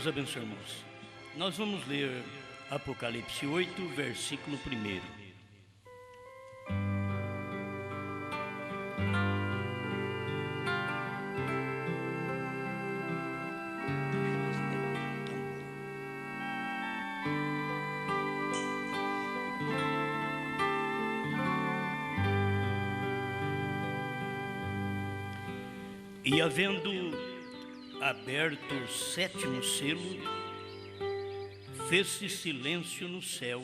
Deus abençoe, irmãos. Nós vamos ler Apocalipse 8, versículo 1. E havendo aberto o 7º selo, fez-se silêncio no céu,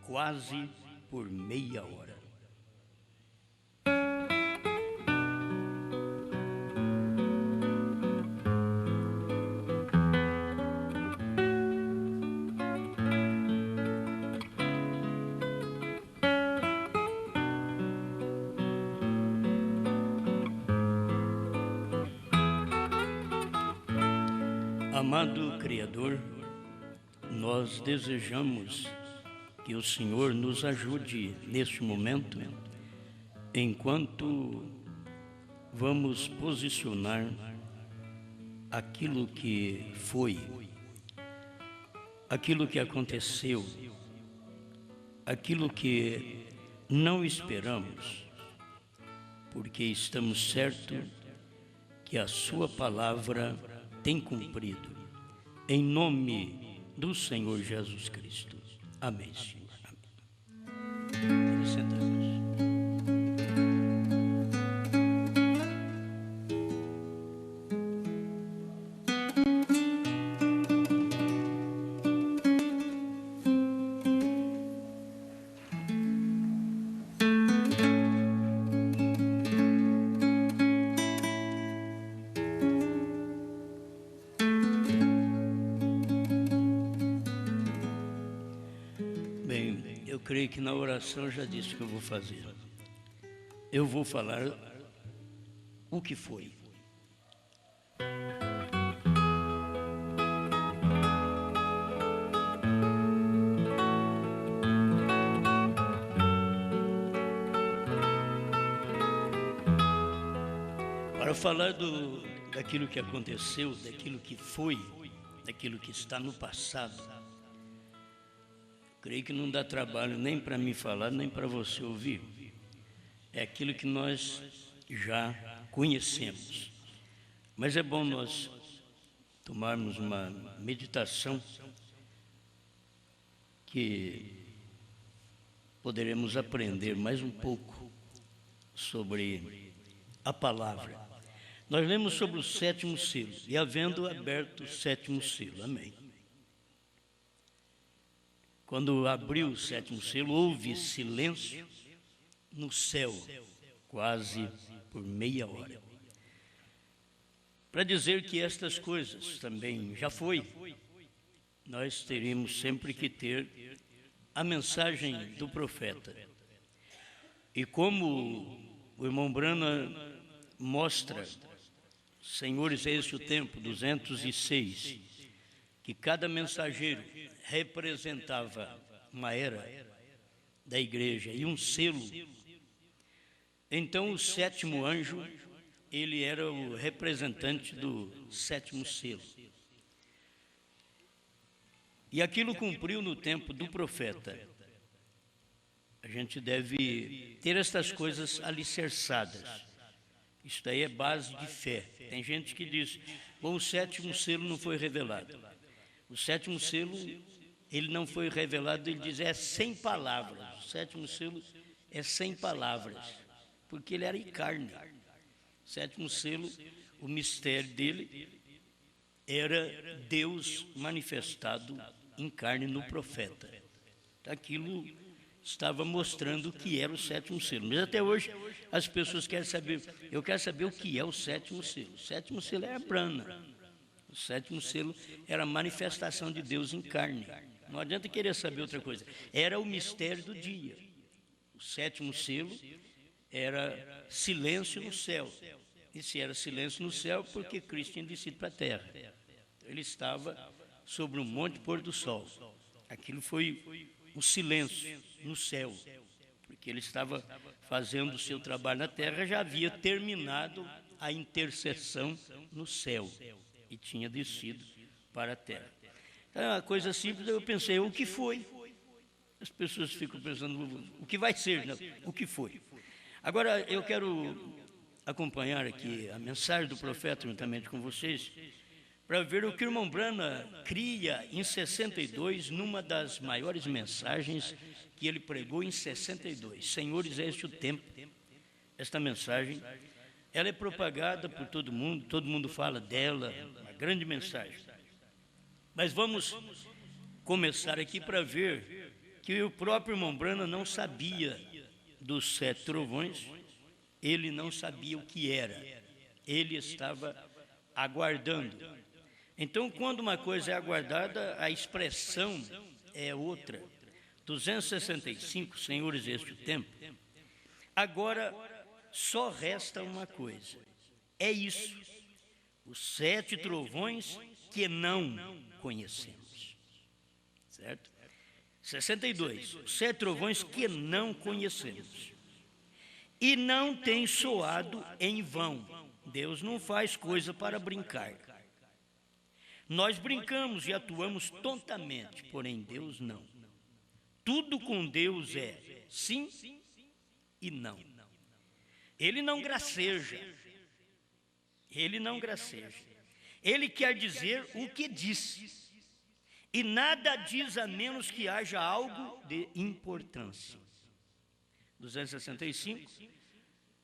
quase por meia hora. Amado Criador, nós desejamos que o Senhor nos ajude neste momento, enquanto vamos posicionar aquilo que foi, aquilo que aconteceu, aquilo que não esperamos, porque estamos certos que a Sua palavra tem cumprido, em nome do Senhor Jesus Cristo. Amém, Senhor. Amém. Senta-nos. Eu creio que na oração eu já disse o que eu vou fazer. Eu vou falar o que foi. Para falar daquilo que aconteceu, daquilo que foi, daquilo que está no passado, creio que não dá trabalho nem para mim falar, nem para você ouvir. É aquilo que nós já conhecemos. Mas é bom nós tomarmos uma meditação que poderemos aprender mais um pouco sobre a palavra. Nós lemos sobre o 7º selo, e havendo aberto o 7º selo. Amém. Quando abriu o 7º selo, houve silêncio no céu, quase por meia hora. Para dizer que estas coisas também já foi, nós teríamos sempre que ter a mensagem do profeta. E como o irmão Brana mostra, Senhores, é este o tempo, 206, que cada mensageiro representava uma era da igreja e um selo. Então o 7º anjo, ele era o representante do 7º selo. E aquilo cumpriu no tempo do profeta. A gente deve ter estas coisas alicerçadas. Isso daí é base de fé. Tem gente que diz, bom, o 7º selo não foi revelado. O 7º selo, ele não foi revelado, ele diz, é sem palavras. O 7º selo é sem palavras, porque ele era em carne. O 7º selo, o mistério dele era Deus manifestado em carne no profeta. Aquilo estava mostrando o que era o 7º selo. Mas até hoje as pessoas querem saber, eu quero saber o que é o 7º selo. O 7º selo é a Brana. O 7º selo era a manifestação de Deus em carne. Não adianta querer saber outra coisa. Era o mistério do dia. O 7º selo era silêncio no céu. E se era silêncio no céu, porque Cristo tinha descido para a terra. Ele estava sobre um monte pôr do sol. Aquilo foi o silêncio no céu, porque ele estava fazendo o seu trabalho na terra, já havia terminado a intercessão no céu e tinha descido para a terra. Então, é uma coisa simples, eu pensei, o que foi? As pessoas ficam pensando, o que vai ser, não, o que foi? Agora, eu quero acompanhar aqui a mensagem do profeta juntamente com vocês, para ver o que o irmão Branham cria em 62, numa das maiores mensagens que ele pregou em 62. Senhores, é este o tempo. Esta mensagem, ela é propagada por todo mundo fala dela, uma grande mensagem. Mas vamos começar aqui para ver que o próprio irmão Branham não sabia dos 7 trovões, ele não sabia o que era, ele estava aguardando. Então, quando uma coisa é aguardada, a expressão é outra. 265, senhores, este o tempo. Agora, só resta uma coisa, é isso, os 7 trovões que não conhecemos, certo? 62, os 7 trovões que não conhecemos, e não tem soado em vão. Deus não faz coisa para brincar. Nós brincamos e atuamos tontamente, porém Deus não. Tudo com Deus é sim e não. Ele não graceja. Ele não graceja. Ele quer dizer o que diz. E nada diz a menos que haja algo de importância. 265,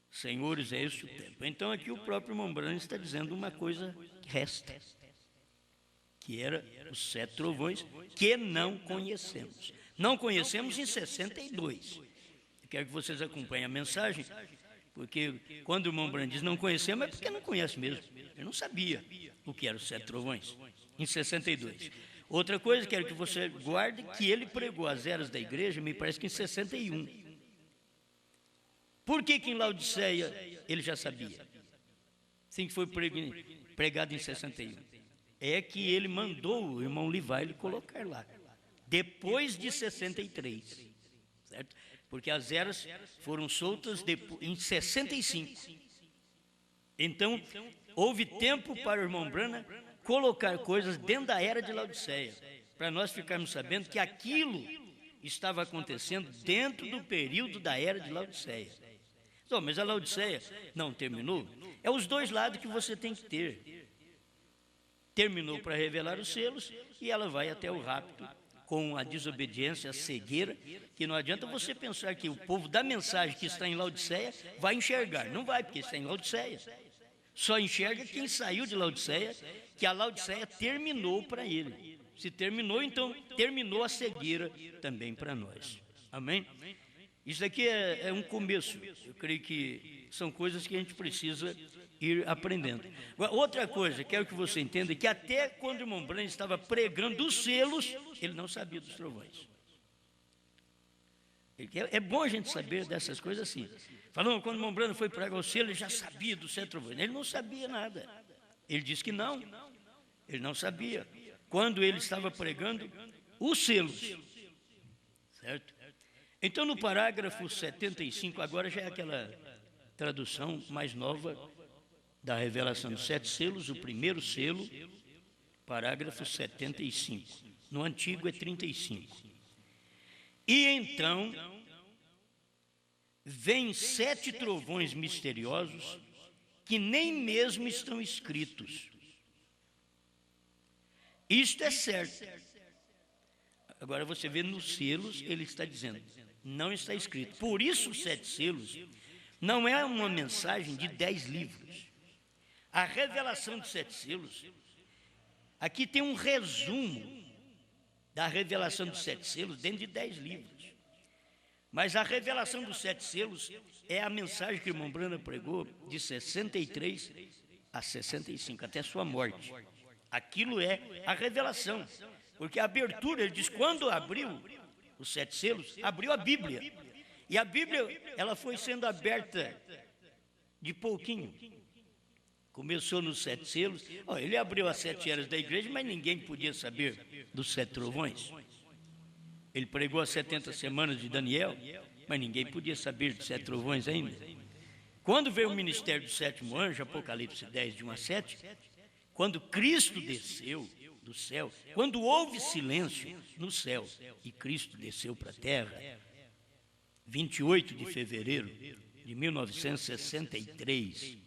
senhores, é este o tempo. Então aqui o próprio irmão Branham está dizendo uma coisa que resta, que era os 7 trovões que não conhecemos. Não conhecemos em 62. Eu quero que vocês acompanhem a mensagem, porque quando o irmão Branham diz não conhecemos, é porque não conhece mesmo. Ele não sabia o que eram os 7 trovões, em 62. Outra coisa, quero que você guarde, que ele pregou as eras da igreja, me parece que em 61. Por que em Laodiceia ele já sabia? Assim que foi pregado em 61. É que ele mandou o irmão Livai colocar lá, depois de 63, certo? Porque as eras foram soltas em 65. Então, houve tempo para o irmão Branham colocar coisas dentro da era de Laodiceia, para nós ficarmos sabendo que aquilo estava acontecendo dentro do período da era de Laodiceia. Então, mas a Laodiceia não terminou? É os dois lados que você tem que ter. Terminou para revelar os selos e ela vai até o rapto com a desobediência, a cegueira, que não adianta você pensar que o povo da mensagem que está em Laodiceia vai enxergar. Não vai, porque está em Laodiceia. Só enxerga quem saiu de Laodiceia, que a Laodiceia terminou para ele. Se terminou, então terminou a cegueira também para nós. Amém? Isso aqui é um começo. Eu creio que são coisas que a gente precisa ir aprendendo. Agora, outra coisa, quero que você entenda, que até quando o irmão Branham estava pregando os selos, ele não sabia dos trovões. É bom a gente saber dessas coisas assim. Falando, quando o irmão Branham foi pregar o selo, ele já sabia dos 7 trovões. Ele não sabia nada. Ele disse que não. Ele não sabia. Quando ele estava pregando os selos. Certo? Então, no parágrafo 75, agora já é aquela tradução mais nova da revelação dos 7 selos, o primeiro selo, parágrafo 75. No antigo é 35. E então, vêm 7 trovões misteriosos que nem mesmo estão escritos. Isto é certo. Agora você vê nos selos, ele está dizendo, não está escrito. Por isso os 7 selos não é uma mensagem de 10 livros. A revelação dos 7 selos, aqui tem um resumo da revelação dos 7 selos dentro de 10 livros. Mas a revelação dos 7 selos é a mensagem que o irmão Branham pregou de 63 a 65, até sua morte. Aquilo é a revelação. Porque a abertura, ele diz, quando abriu os 7 selos, abriu a Bíblia. E a Bíblia, ela foi sendo aberta de pouquinho. Começou nos 7 selos. Ele abriu as 7 eras da igreja, mas ninguém podia saber dos 7 trovões. Ele pregou as 70 semanas de Daniel, mas ninguém podia saber dos 7 trovões ainda. Quando veio o ministério do 7º anjo, Apocalipse 10, de 1 a 7, quando Cristo desceu, do céu, quando houve silêncio no céu e Cristo desceu para a terra, 28 de fevereiro de 1963,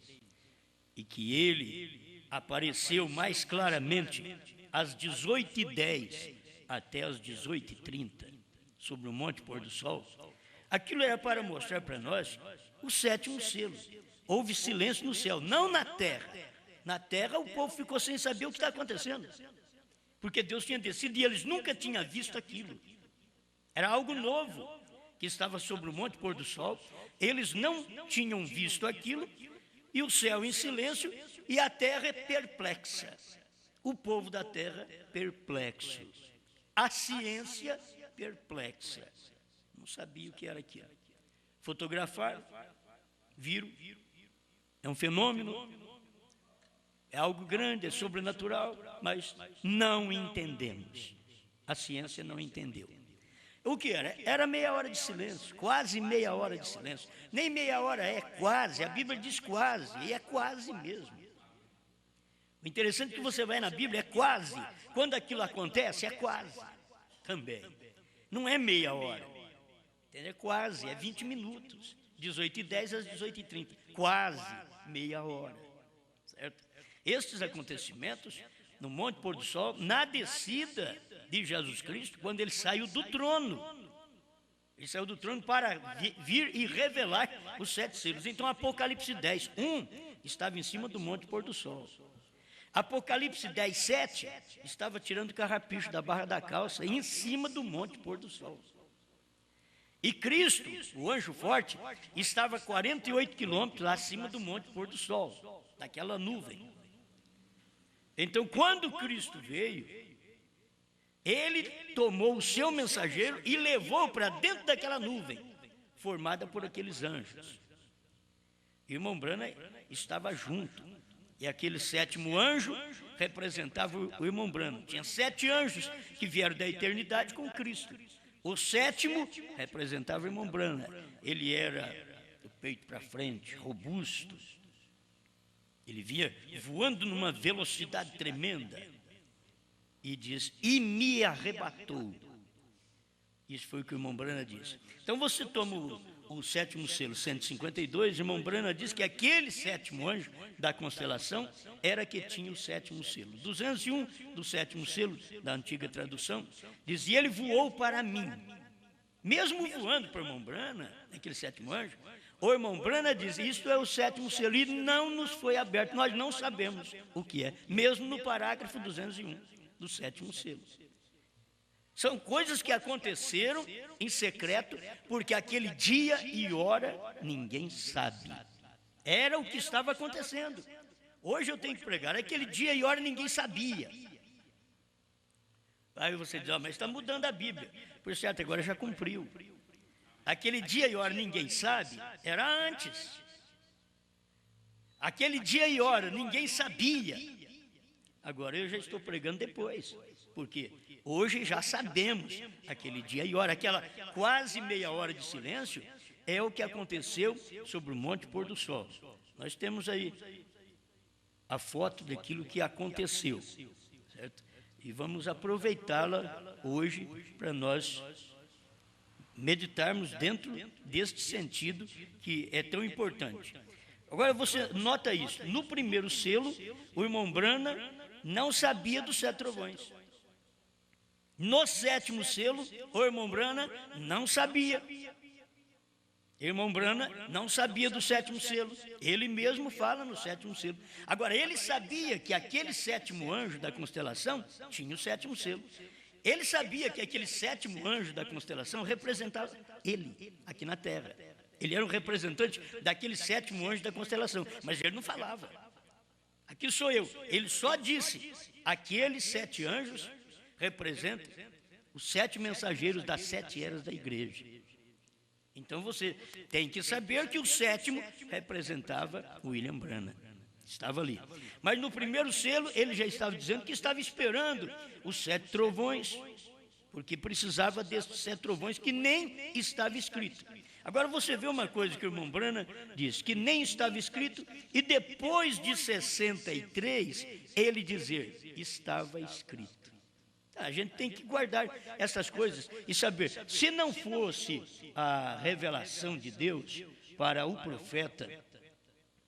e que ele apareceu mais claramente às 18h10 até às 18h30, sobre o Monte Pôr do Sol, aquilo era para mostrar para nós o sétimo selo. Houve silêncio no céu, não na terra. Na terra o povo ficou sem saber o que está acontecendo, porque Deus tinha descido e eles nunca tinham visto aquilo. Era algo novo que estava sobre o Monte Pôr do Sol. Eles não tinham visto aquilo, e o céu em silêncio, e a terra perplexa. O povo da terra perplexo. A ciência perplexa. Não sabia o que era aquilo. Fotografaram, viram. É um fenômeno, é algo grande, é sobrenatural, mas não entendemos. A ciência não entendeu. O que era? Era meia hora de silêncio, quase meia hora de silêncio. Nem meia hora é, quase. A Bíblia diz quase, e é quase mesmo. O interessante é que você vai na Bíblia, é quase. Quando aquilo acontece, é quase também. Não é meia hora. É quase, é 20 minutos. 18h10 às 18h30. Quase meia hora. Certo? Estes acontecimentos, no Monte Pôr do Sol, na descida de Jesus Cristo, quando ele saiu do trono. Ele saiu do trono para vir e revelar os 7 selos. Então, Apocalipse 10, 1 estava em cima do Monte Pôr do Sol. Apocalipse 10, 7 estava tirando o carrapicho da barra da calça em cima do Monte Pôr do Sol. E Cristo, o anjo forte, estava a 48 quilômetros acima do Monte Pôr do Sol, daquela nuvem. Então, quando Cristo veio, ele tomou o seu mensageiro e levou para dentro daquela nuvem, formada por aqueles anjos. Irmão Branham estava junto, e aquele 7º anjo representava o irmão Branham. Tinha 7 anjos que vieram da eternidade com Cristo. O 7º representava o irmão Branham. Ele era do peito para frente, robusto. Ele vinha voando numa velocidade tremenda. E diz, e me arrebatou. Isso foi o que o irmão Branham disse. Então você toma o 7º selo, 152, o irmão Branham diz que aquele 7º anjo da constelação era que tinha o 7º selo. 201 do 7º selo, da antiga tradução, diz, e ele voou para mim. Mesmo voando para o irmão Branham, aquele 7º anjo, o irmão Branham diz, isto é o 7º selo, e não nos foi aberto, nós não sabemos o que é, mesmo no parágrafo 201 do 7º selo. São coisas que aconteceram em secreto, porque aquele dia e hora ninguém sabe. Era o que estava acontecendo. Hoje eu tenho que pregar, aquele dia e hora ninguém sabia. Aí você diz, mas está mudando a Bíblia. Por certo, agora já cumpriu. Aquele dia e hora ninguém sabe, era antes. Aquele dia e hora ninguém sabia. Agora eu já estou pregando depois. Por quê? Hoje já sabemos aquele dia e hora, aquela quase meia hora de silêncio é o que aconteceu sobre o Monte Pôr do Sol. Nós temos aí a foto daquilo que aconteceu, certo? E vamos aproveitá-la hoje para nós meditarmos dentro deste sentido que é tão importante. Agora você nota isso, no primeiro selo, o irmão Branham não sabia dos 7 trovões. No 7º selo, o irmão Branham não sabia. Irmão Branham não sabia do 7º selo. Ele mesmo fala no 7º selo. Agora, ele sabia que aquele 7º anjo da constelação tinha o 7º selo. Ele sabia que aquele 7º anjo da constelação representava ele, aqui na Terra. Ele era um representante daquele 7º anjo da constelação, mas ele não falava. Aqui sou eu. Ele só disse, aqueles 7 anjos representam os 7 mensageiros das 7 eras da igreja. Então você tem que saber que o 7º representava William Branham. Estava ali. Mas no primeiro selo, ele já estava dizendo que estava esperando os 7 trovões, porque precisava desses 7 trovões que nem estava escrito. Agora você vê uma coisa que o irmão Branham diz, que nem estava escrito, e depois de 63, ele dizer, estava escrito. A gente tem que guardar essas coisas e saber, se não fosse a revelação de Deus para o profeta,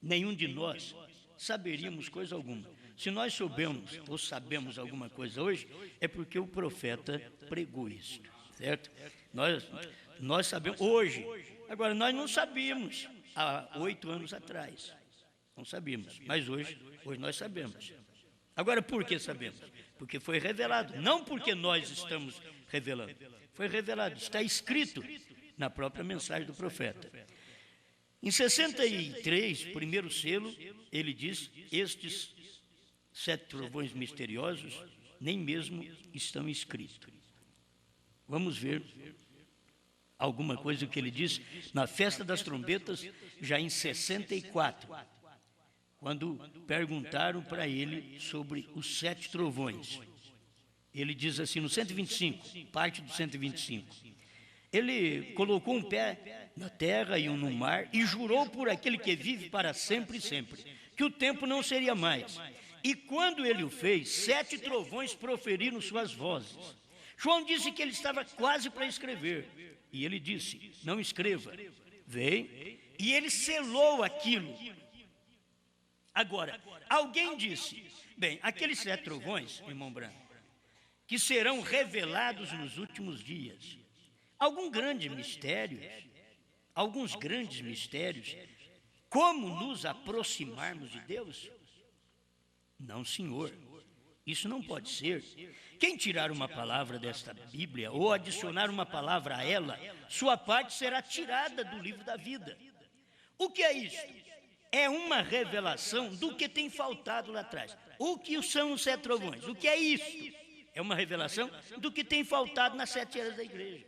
nenhum de nós saberíamos coisa alguma. Se nós soubemos ou sabemos alguma coisa hoje, é porque o profeta pregou isso, certo? Nós sabemos hoje. Agora, nós não sabíamos há 8 anos atrás. Não sabíamos, mas hoje nós sabemos. Agora, por que sabemos? Porque foi revelado, não porque nós estamos revelando. Foi revelado, está escrito na própria mensagem do profeta. Em 63, primeiro selo, ele diz, estes 7 trovões misteriosos nem mesmo estão escritos. Vamos ver alguma coisa que ele diz na festa das trombetas, já em 64, quando perguntaram para ele sobre os 7 trovões. Ele diz assim, no 125, parte do 125, ele colocou um pé na terra e um no mar, e jurou por aquele que vive para sempre e sempre, que o tempo não seria mais. E quando ele o fez, 7 trovões proferiram suas vozes. João disse que ele estava quase para escrever, e ele disse, não escreva, vem, e ele selou aquilo. Agora, alguém disse, bem, aqueles 7 trovões, irmão Branco, que serão revelados nos últimos dias, alguns grandes mistérios, como nos aproximarmos de Deus? Não, senhor, isso não pode ser. Quem tirar uma palavra desta Bíblia ou adicionar uma palavra a ela, sua parte será tirada do livro da vida. O que é isso? É uma revelação do que tem faltado lá atrás. O que são os 7 trovões? O que é isso? É uma revelação do que tem faltado nas 7 eras da igreja.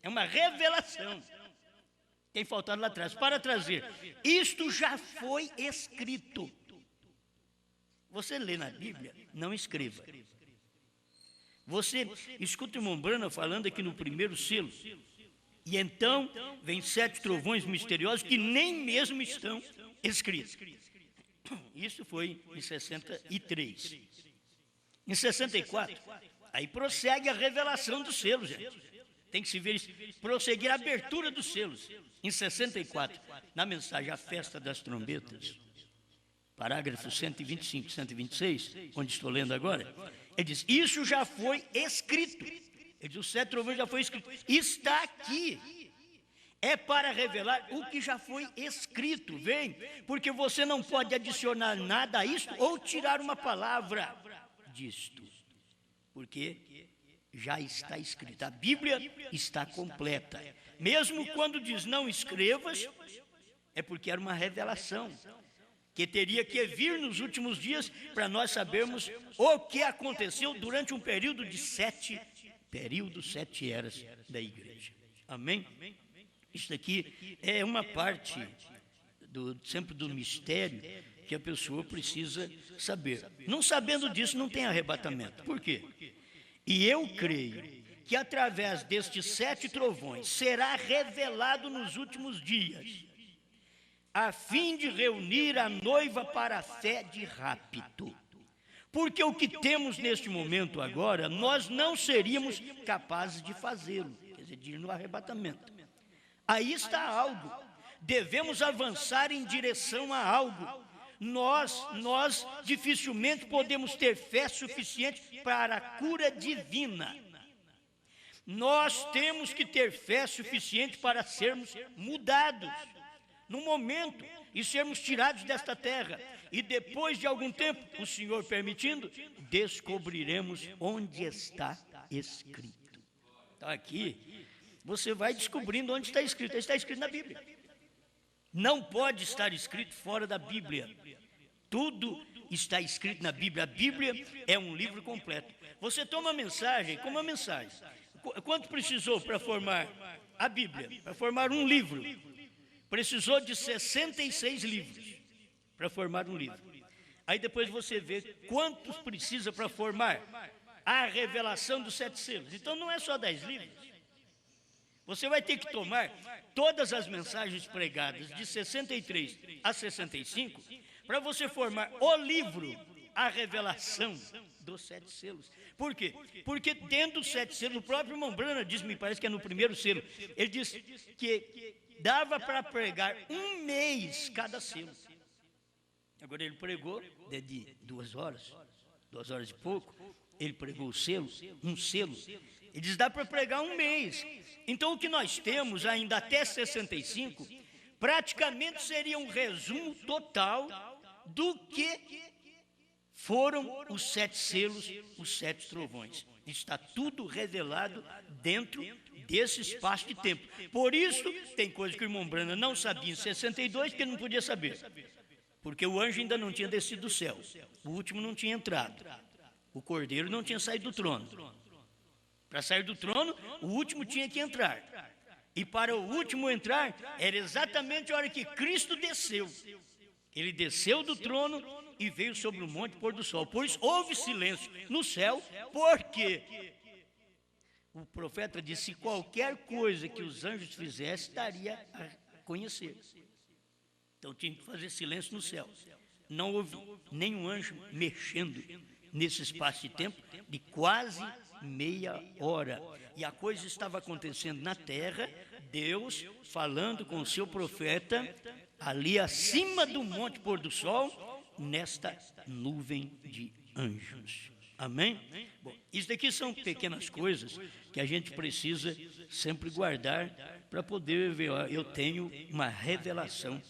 É uma revelação. Tem faltado lá atrás. Para trazer, isto já foi escrito. Você lê na Bíblia, não escreva. Você escuta o irmão Branham falando aqui no primeiro selo. E então vem 7 trovões misteriosos que nem mesmo estão escritos. Isso foi em 63. Em 64, aí prossegue a revelação dos selos, gente. Tem que se ver isso, prosseguir a abertura dos selos. Em 64, na mensagem A Festa das Trombetas, parágrafos 125 e 126, onde estou lendo agora, ele diz, isso já foi escrito. Ele diz, os 7 trovões já foi escrito. Está aqui. É para revelar o que já foi escrito, vem, porque você não pode adicionar nada a isto ou tirar uma palavra disto, porque já está escrito. A Bíblia está completa. Mesmo quando diz não escrevas, é porque era uma revelação que teria que vir nos últimos dias para nós sabermos o que aconteceu durante um período de 7 eras da igreja. Amém? Isso aqui é uma parte sempre do mistério que a pessoa precisa saber. Não sabendo disso, não tem arrebatamento. Por quê? E eu creio que através destes 7 trovões será revelado nos últimos dias, a fim de reunir a noiva para a fé de rapto. Porque o que temos neste momento agora, nós não seríamos capazes de fazê-lo, quer dizer, de ir no arrebatamento. Aí está algo, devemos avançar em direção a algo. Nós dificilmente podemos ter fé suficiente para a cura divina. Nós temos que ter fé suficiente para sermos mudados no momento e sermos tirados desta terra. E depois de algum tempo, o Senhor permitindo, descobriremos onde está escrito. Então aqui, você vai descobrindo onde está escrito. Está escrito na Bíblia. Não pode estar escrito fora da Bíblia. Tudo está escrito na Bíblia. A Bíblia é um livro completo. Você toma a mensagem como uma mensagem. Quanto precisou para formar a Bíblia? Para formar um livro. Precisou de 66 livros para formar um livro. Aí depois você vê quantos precisa para formar a revelação dos 7 selos. Então não é só 10 livros. Você vai ter que tomar todas as mensagens pregadas de 63 a 65 para você formar o livro, a revelação dos 7 selos. Por quê? Porque dentro dos 7 selos, o próprio irmão Branham diz, me parece que é no primeiro selo, ele diz que dava para pregar 1 mês cada selo. Agora ele pregou de 2 horas, 2 horas e pouco, ele pregou o selo, um selo. Ele diz, dá para pregar 1 mês. Então o que nós temos ainda até 65, praticamente seria um resumo total do que foram os 7 selos, os 7 trovões. Está tudo revelado dentro desse espaço de tempo. Por isso, tem coisa que o irmão Branham não sabia em 62, que ele não podia saber. Porque o anjo ainda não tinha descido do céu. O último não tinha entrado. O cordeiro não tinha saído do trono. Para sair do trono, o último tinha que entrar. E para o último entrar, era exatamente a hora que Cristo desceu. Ele desceu do trono e veio sobre o monte pôr do sol. Pois houve silêncio no céu, porque o profeta disse, qualquer coisa que os anjos fizessem, daria a conhecer. Então tinha que fazer silêncio no céu. Não houve nenhum anjo mexendo nesse espaço de tempo de quase meia hora. E a coisa estava acontecendo na terra, Deus falando com o seu profeta, ali acima do monte pôr do sol, nesta nuvem de anjos. Amém? Bom, isso daqui são pequenas coisas que a gente precisa sempre guardar para poder ver, ó, eu tenho uma revelação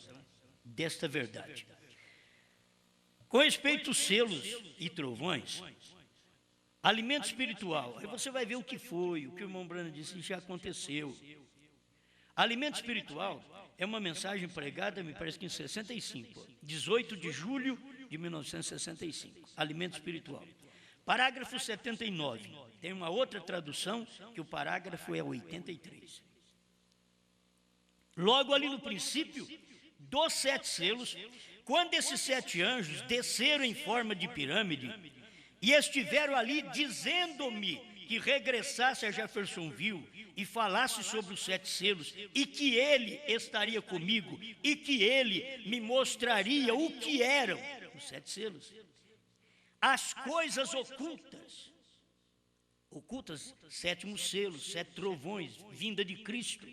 desta verdade. Com respeito aos selos e trovões, alimento espiritual, aí você vai ver o que foi, o que o irmão Branham disse, já aconteceu. Alimento espiritual é uma mensagem pregada, me parece que em 65, 18 de julho de 1965, alimento espiritual. Parágrafo 79, tem uma outra tradução que o parágrafo é 83. Logo ali no princípio dos 7 selos, quando esses 7 anjos desceram em forma de pirâmide e estiveram ali dizendo-me que regressasse a Jeffersonville e falasse sobre os 7 selos, e que ele estaria comigo, e que ele me mostraria o que eram os 7 selos. As coisas ocultas, 7º selo, 7 trovões, vinda de Cristo.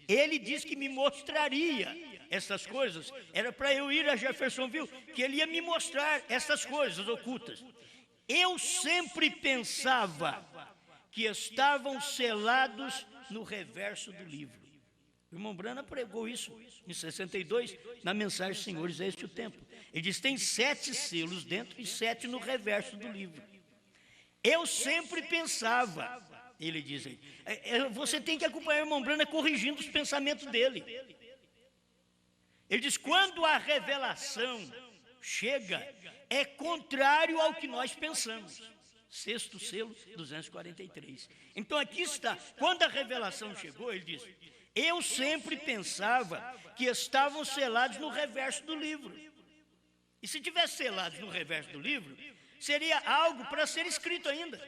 Ele disse que me mostraria essas coisas, era para eu ir a Jeffersonville, que ele ia me mostrar essas coisas ocultas. Eu sempre pensava que estavam selados no reverso do livro. O irmão Branham pregou isso em 62, na mensagem Senhores, é este o tempo. Ele diz, tem 7 selos dentro e 7 no reverso do livro. Eu sempre pensava, ele diz aí, você tem que acompanhar o irmão Branham corrigindo os pensamentos dele. Ele diz, quando a revelação chega, é contrário ao que nós pensamos. 6º selo, 243. Então aqui está, quando a revelação chegou, ele diz, eu sempre pensava que estavam selados no reverso do livro. E se tivesse selados no reverso do livro, seria algo para ser escrito ainda.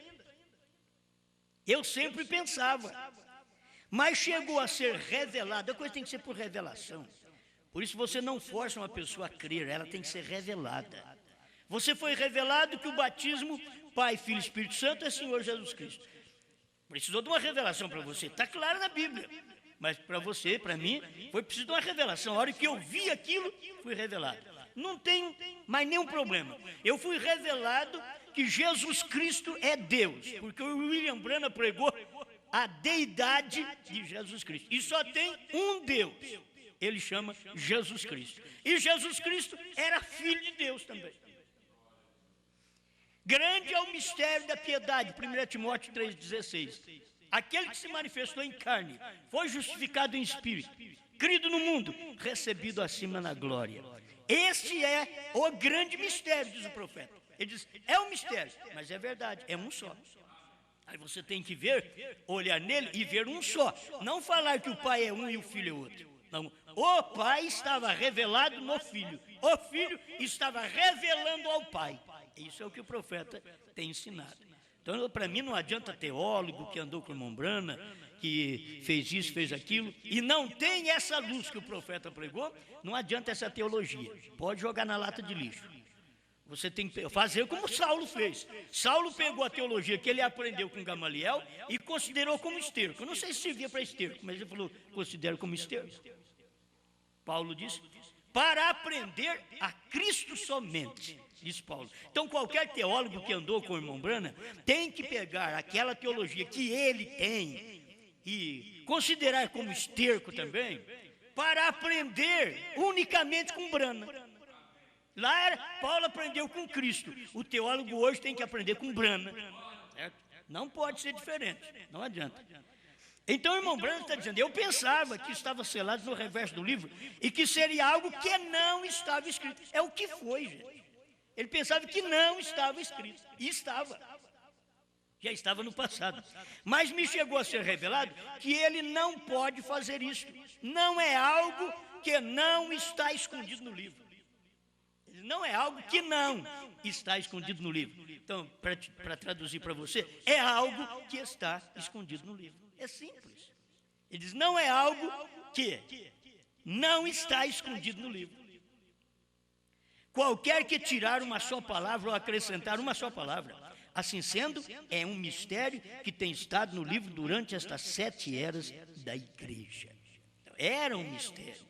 Eu sempre pensava. Mas chegou a ser revelado, a coisa tem que ser por revelação. Por isso você não força uma pessoa a crer, ela tem que ser revelada. Você foi revelado que o batismo, Pai, Filho e Espírito Santo, é Senhor Jesus Cristo. Precisou de uma revelação para você, está claro na Bíblia. Mas para você, para mim, foi preciso de uma revelação. A hora que eu vi aquilo, fui revelado. Não tem mais nenhum problema. Eu fui revelado que Jesus Cristo é Deus, porque o William Branham pregou a deidade de Jesus Cristo. E só tem um Deus. Ele chama Jesus Cristo. E Jesus Cristo era filho de Deus também. Grande é o mistério da piedade, 1 Timóteo 3,16. Aquele que se manifestou em carne, foi justificado em espírito, crido no mundo, recebido acima na glória. Este é o grande mistério, diz o profeta. Ele diz, é um mistério, mas é verdade, é um só. Aí você tem que ver, olhar nele e ver um só. Não falar que o Pai é um e o Filho é outro. Não. O Pai estava revelado no Filho. O Filho estava revelando ao Pai. Isso é o que o profeta tem ensinado. Então, para mim, não adianta teólogo que andou com o irmão Branham, que fez isso, fez aquilo, e não tem essa luz que o profeta pregou, não adianta essa teologia. Pode jogar na lata de lixo. Você tem que fazer como Saulo fez. Saulo pegou a teologia que ele aprendeu com Gamaliel e considerou como esterco. Eu não sei se servia para esterco, mas ele falou, considero como esterco. Paulo disse, para aprender a Cristo somente, diz Paulo. Então qualquer teólogo que andou com o irmão Branham tem que pegar aquela teologia que ele tem e considerar como esterco também, para aprender unicamente com Branham. Lá Paulo aprendeu com Cristo. O teólogo hoje tem que aprender com Branham. Certo? Não pode ser diferente. Não adianta. Então o irmão Branham está dizendo, eu pensava que estava selado no reverso do livro e que seria algo que não estava escrito. É o que foi, gente. Ele pensava que não estava escrito. E estava. Já estava no passado. Mas me chegou a ser revelado que ele não pode fazer isso. Não é algo que não está escondido no livro. Não é algo que não está escondido no livro. Então, para traduzir para você, é algo que está escondido no livro. É simples. Ele diz, não é algo que não está escondido no livro. Qualquer que tirar uma só palavra ou acrescentar uma só palavra, assim sendo, é um mistério que tem estado no livro durante estas 7 eras da igreja. Então, era um mistério.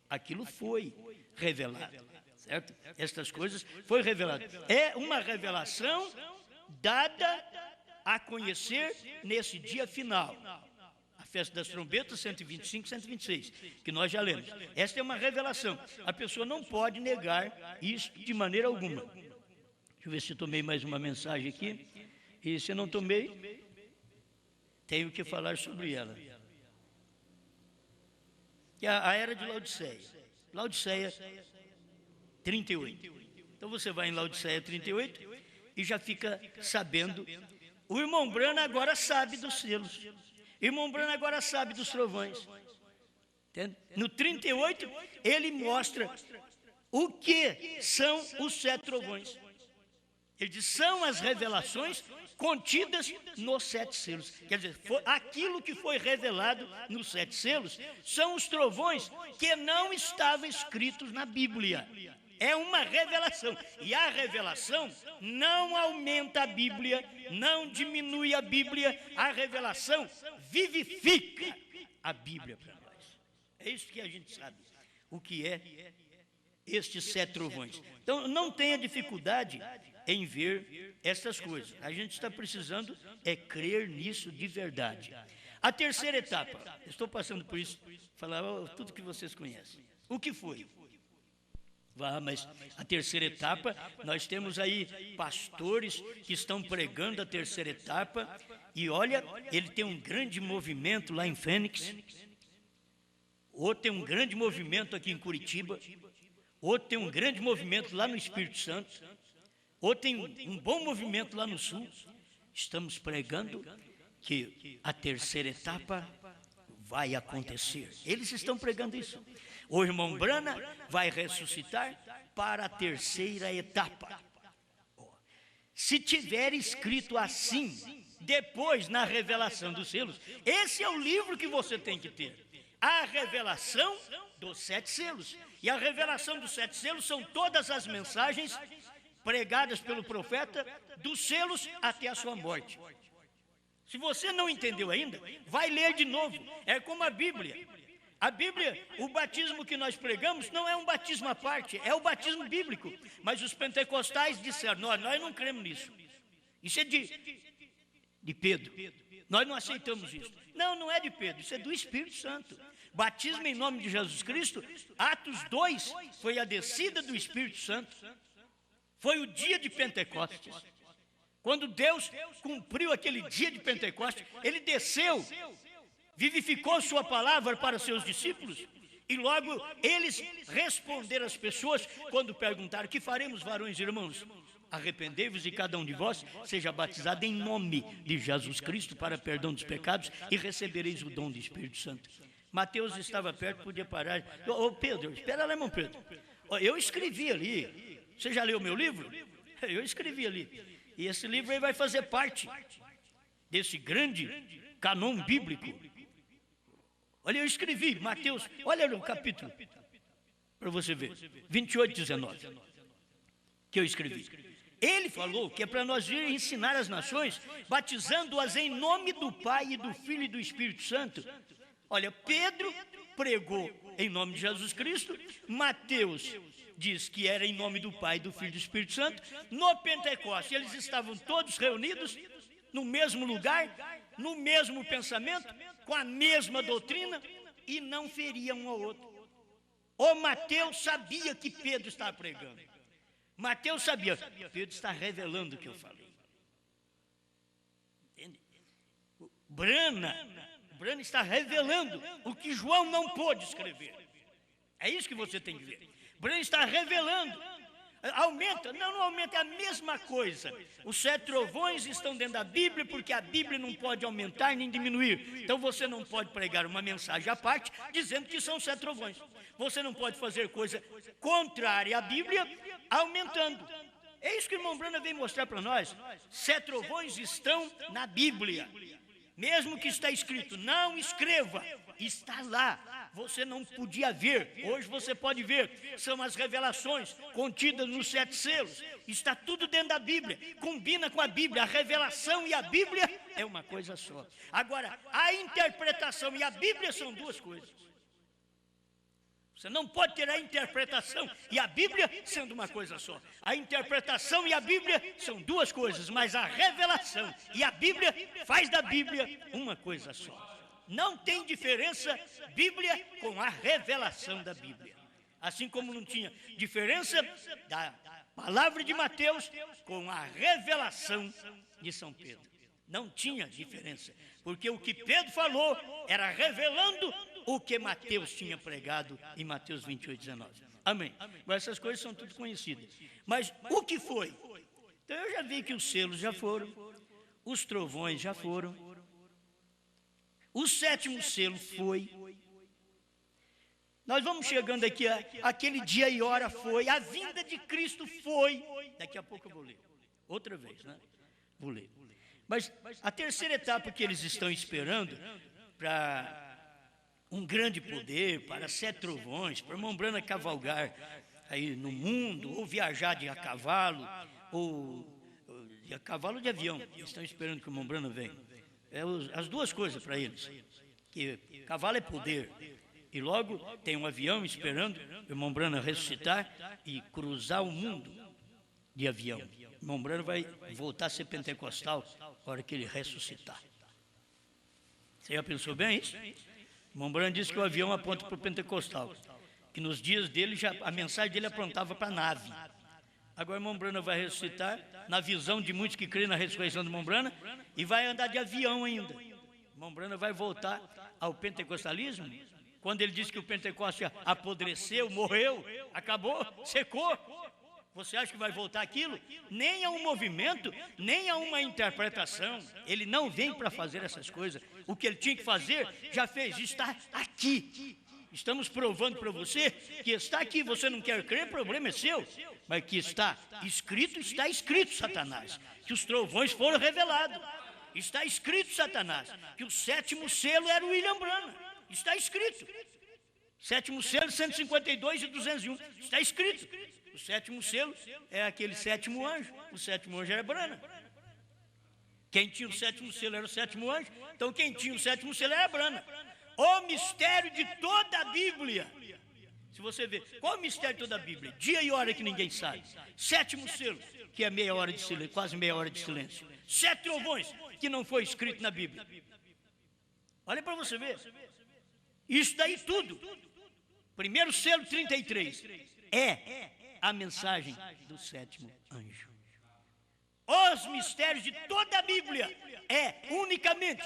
Aquilo foi revelado. Certo? Estas coisas foi revelado. É uma revelação dada a conhecer nesse dia final. A festa das trombetas, 125, 126, que nós já lemos. Esta é uma revelação. A pessoa não pode negar isso de maneira alguma. Deixa eu ver se eu tomei mais uma mensagem aqui. E se eu não tomei, tenho que falar sobre ela. Que é a era de Laodiceia. Laodiceia 38. Então você vai em Laodiceia 38 e já fica sabendo. O irmão Branham agora sabe dos selos. O irmão Branham agora sabe dos trovões. Entende? No 38, ele mostra o que são os 7 trovões. Ele diz, são as revelações contidas nos 7 selos. Quer dizer, aquilo que foi revelado nos 7 selos são os trovões que não estavam escritos na Bíblia. É uma revelação. E a revelação não aumenta a Bíblia, não diminui a Bíblia. A revelação vivifica a Bíblia para nós. É isso que a gente sabe. O que é estes 7 trovões. Então, não tenha dificuldade em ver estas coisas. A gente está precisando crer nisso de verdade. A terceira etapa, estou passando por isso, falar tudo que vocês conhecem. O que foi? Mas a terceira etapa, nós temos aí pastores que estão pregando a terceira etapa, e olha, ele tem um grande movimento lá em Fênix, outro tem um grande movimento aqui em Curitiba, outro tem um grande movimento lá no Espírito Santo, outro tem um bom movimento lá no Sul. Estamos pregando que a terceira etapa vai acontecer. Eles estão pregando isso. O irmão Branham vai ressuscitar para a terceira etapa. Se tiver escrito assim, depois na revelação dos selos, esse é o livro que você tem que ter. A revelação dos 7 selos. E a revelação dos 7 selos são todas as mensagens pregadas pelo profeta, dos selos até a sua morte. Se você não entendeu ainda, vai ler de novo. É como a Bíblia. A Bíblia, o batismo que nós pregamos não é um batismo à parte, é o batismo bíblico. Mas os pentecostais disseram, nós não cremos nisso. Isso é de Pedro. Nós não aceitamos isso. Não é de Pedro, isso é do Espírito Santo. Batismo em nome de Jesus Cristo, Atos 2, foi a descida do Espírito Santo. Foi o dia de Pentecostes. Quando Deus cumpriu aquele dia de Pentecostes, Ele desceu, vivificou sua palavra para seus discípulos, e logo eles responderam às pessoas quando perguntaram, que faremos, varões e irmãos? Arrependei-vos e cada um de vós seja batizado em nome de Jesus Cristo para perdão dos pecados e recebereis o dom do Espírito Santo. Mateus estava perto, podia parar. Ô Pedro, espera lá, irmão Pedro. Eu escrevi ali. Você já leu o meu livro? Eu escrevi ali. E esse livro aí vai fazer parte desse grande canon bíblico Olha, eu escrevi, Mateus, olha no capítulo, para você ver, 28, 19, que eu escrevi. Ele falou que é para nós ir ensinar as nações, batizando-as em nome do Pai e do Filho e do Espírito Santo. Olha, Pedro pregou em nome de Jesus Cristo, Mateus diz que era em nome do Pai, do Filho e do Espírito Santo. No Pentecostes, eles estavam todos reunidos no mesmo lugar, no mesmo pensamento, com a mesma doutrina, e não feriam um ao outro. O Mateus sabia que Pedro estava pregando. Mateus sabia, Pedro está revelando o que eu falei. Entende? Brana está revelando o que João não pôde escrever. É isso que você tem que ver. Brana está revelando. Aumenta? Não aumenta, é a mesma coisa. Os 7 trovões estão dentro da Bíblia, porque a Bíblia não pode aumentar nem diminuir. Então você não pode pregar uma mensagem à parte dizendo que são 7 trovões. Você não pode fazer coisa contrária à Bíblia aumentando. É isso que o irmão Brana vem mostrar para nós. 7 trovões estão na Bíblia. Mesmo que está escrito, não escreva, está lá. Você não podia ver, hoje você pode ver. São as revelações contidas nos 7 selos. Está tudo dentro da Bíblia, combina com a Bíblia. A revelação e a Bíblia é uma coisa só. Agora, a interpretação e a Bíblia são 2 coisas. Você não pode ter a interpretação e a Bíblia sendo uma coisa só. A interpretação e a Bíblia são 2 coisas, mas a revelação e a Bíblia faz da Bíblia uma coisa só. Não tem diferença Bíblia com a revelação da Bíblia. Assim como não tinha diferença da palavra de Mateus com a revelação de São Pedro. Não tinha diferença, porque o que Pedro falou era revelando o que Mateus tinha pregado em Mateus 28, 19. Amém. Mas essas coisas são tudo conhecidas. Mas o que foi? Então eu já vi que os selos já foram, os trovões já foram, o 7º selo foi. Nós vamos chegando aqui, aquele dia e hora foi, a vinda de Cristo foi. Daqui a pouco eu vou ler, outra vez, né? Vou ler. Mas a terceira etapa que eles estão esperando para um grande poder, para 7 trovões, para irmão Brana cavalgar aí no mundo, ou viajar de a cavalo, ou de a cavalo de avião. Eles estão esperando que o irmão Brana venha. É as 2 coisas para eles. Que cavalo é poder. E logo tem um avião esperando o irmão Brana ressuscitar e cruzar o mundo de avião. O irmão Brana vai voltar a ser pentecostal na hora que ele ressuscitar. Você já pensou bem isso? O irmão Brana disse que o avião aponta para o pentecostal, que nos dias dele a mensagem dele apontava para a nave. Agora o irmão Brana vai ressuscitar, na visão de muitos que creem na ressurreição do irmão Brana, e vai andar de avião ainda. O irmão Brana vai voltar ao pentecostalismo, quando ele disse que o Pentecoste apodreceu, morreu, acabou, secou. Você acha que vai voltar aquilo? Nem a um movimento, nem a uma interpretação. Ele não vem para fazer essas coisas. O que ele tinha que fazer, já fez, está aqui. Estamos provando para você que está aqui. Você não quer crer, o problema é seu. Mas que está escrito, Satanás, que os trovões foram revelados. Está escrito, Satanás, que o 7º selo era o William Branham. Está escrito. 7º selo, 152 e 201. Está escrito. O 7º selo é aquele 7º anjo. O 7º anjo era Branham. Quem tinha o 7º selo era o 7º anjo. Então quem tinha o 7º selo era Branham. O mistério de toda a Bíblia. Se você ver, qual é o mistério de toda a Bíblia? Dia e hora que ninguém sabe. 7º selo, que é meia hora de silêncio, quase meia hora de silêncio. 7 trovões, que não foi escrito na Bíblia. Olha para você ver. Isso daí tudo. Primeiro selo, 33. É a mensagem do 7º anjo. Os mistérios de toda a Bíblia é unicamente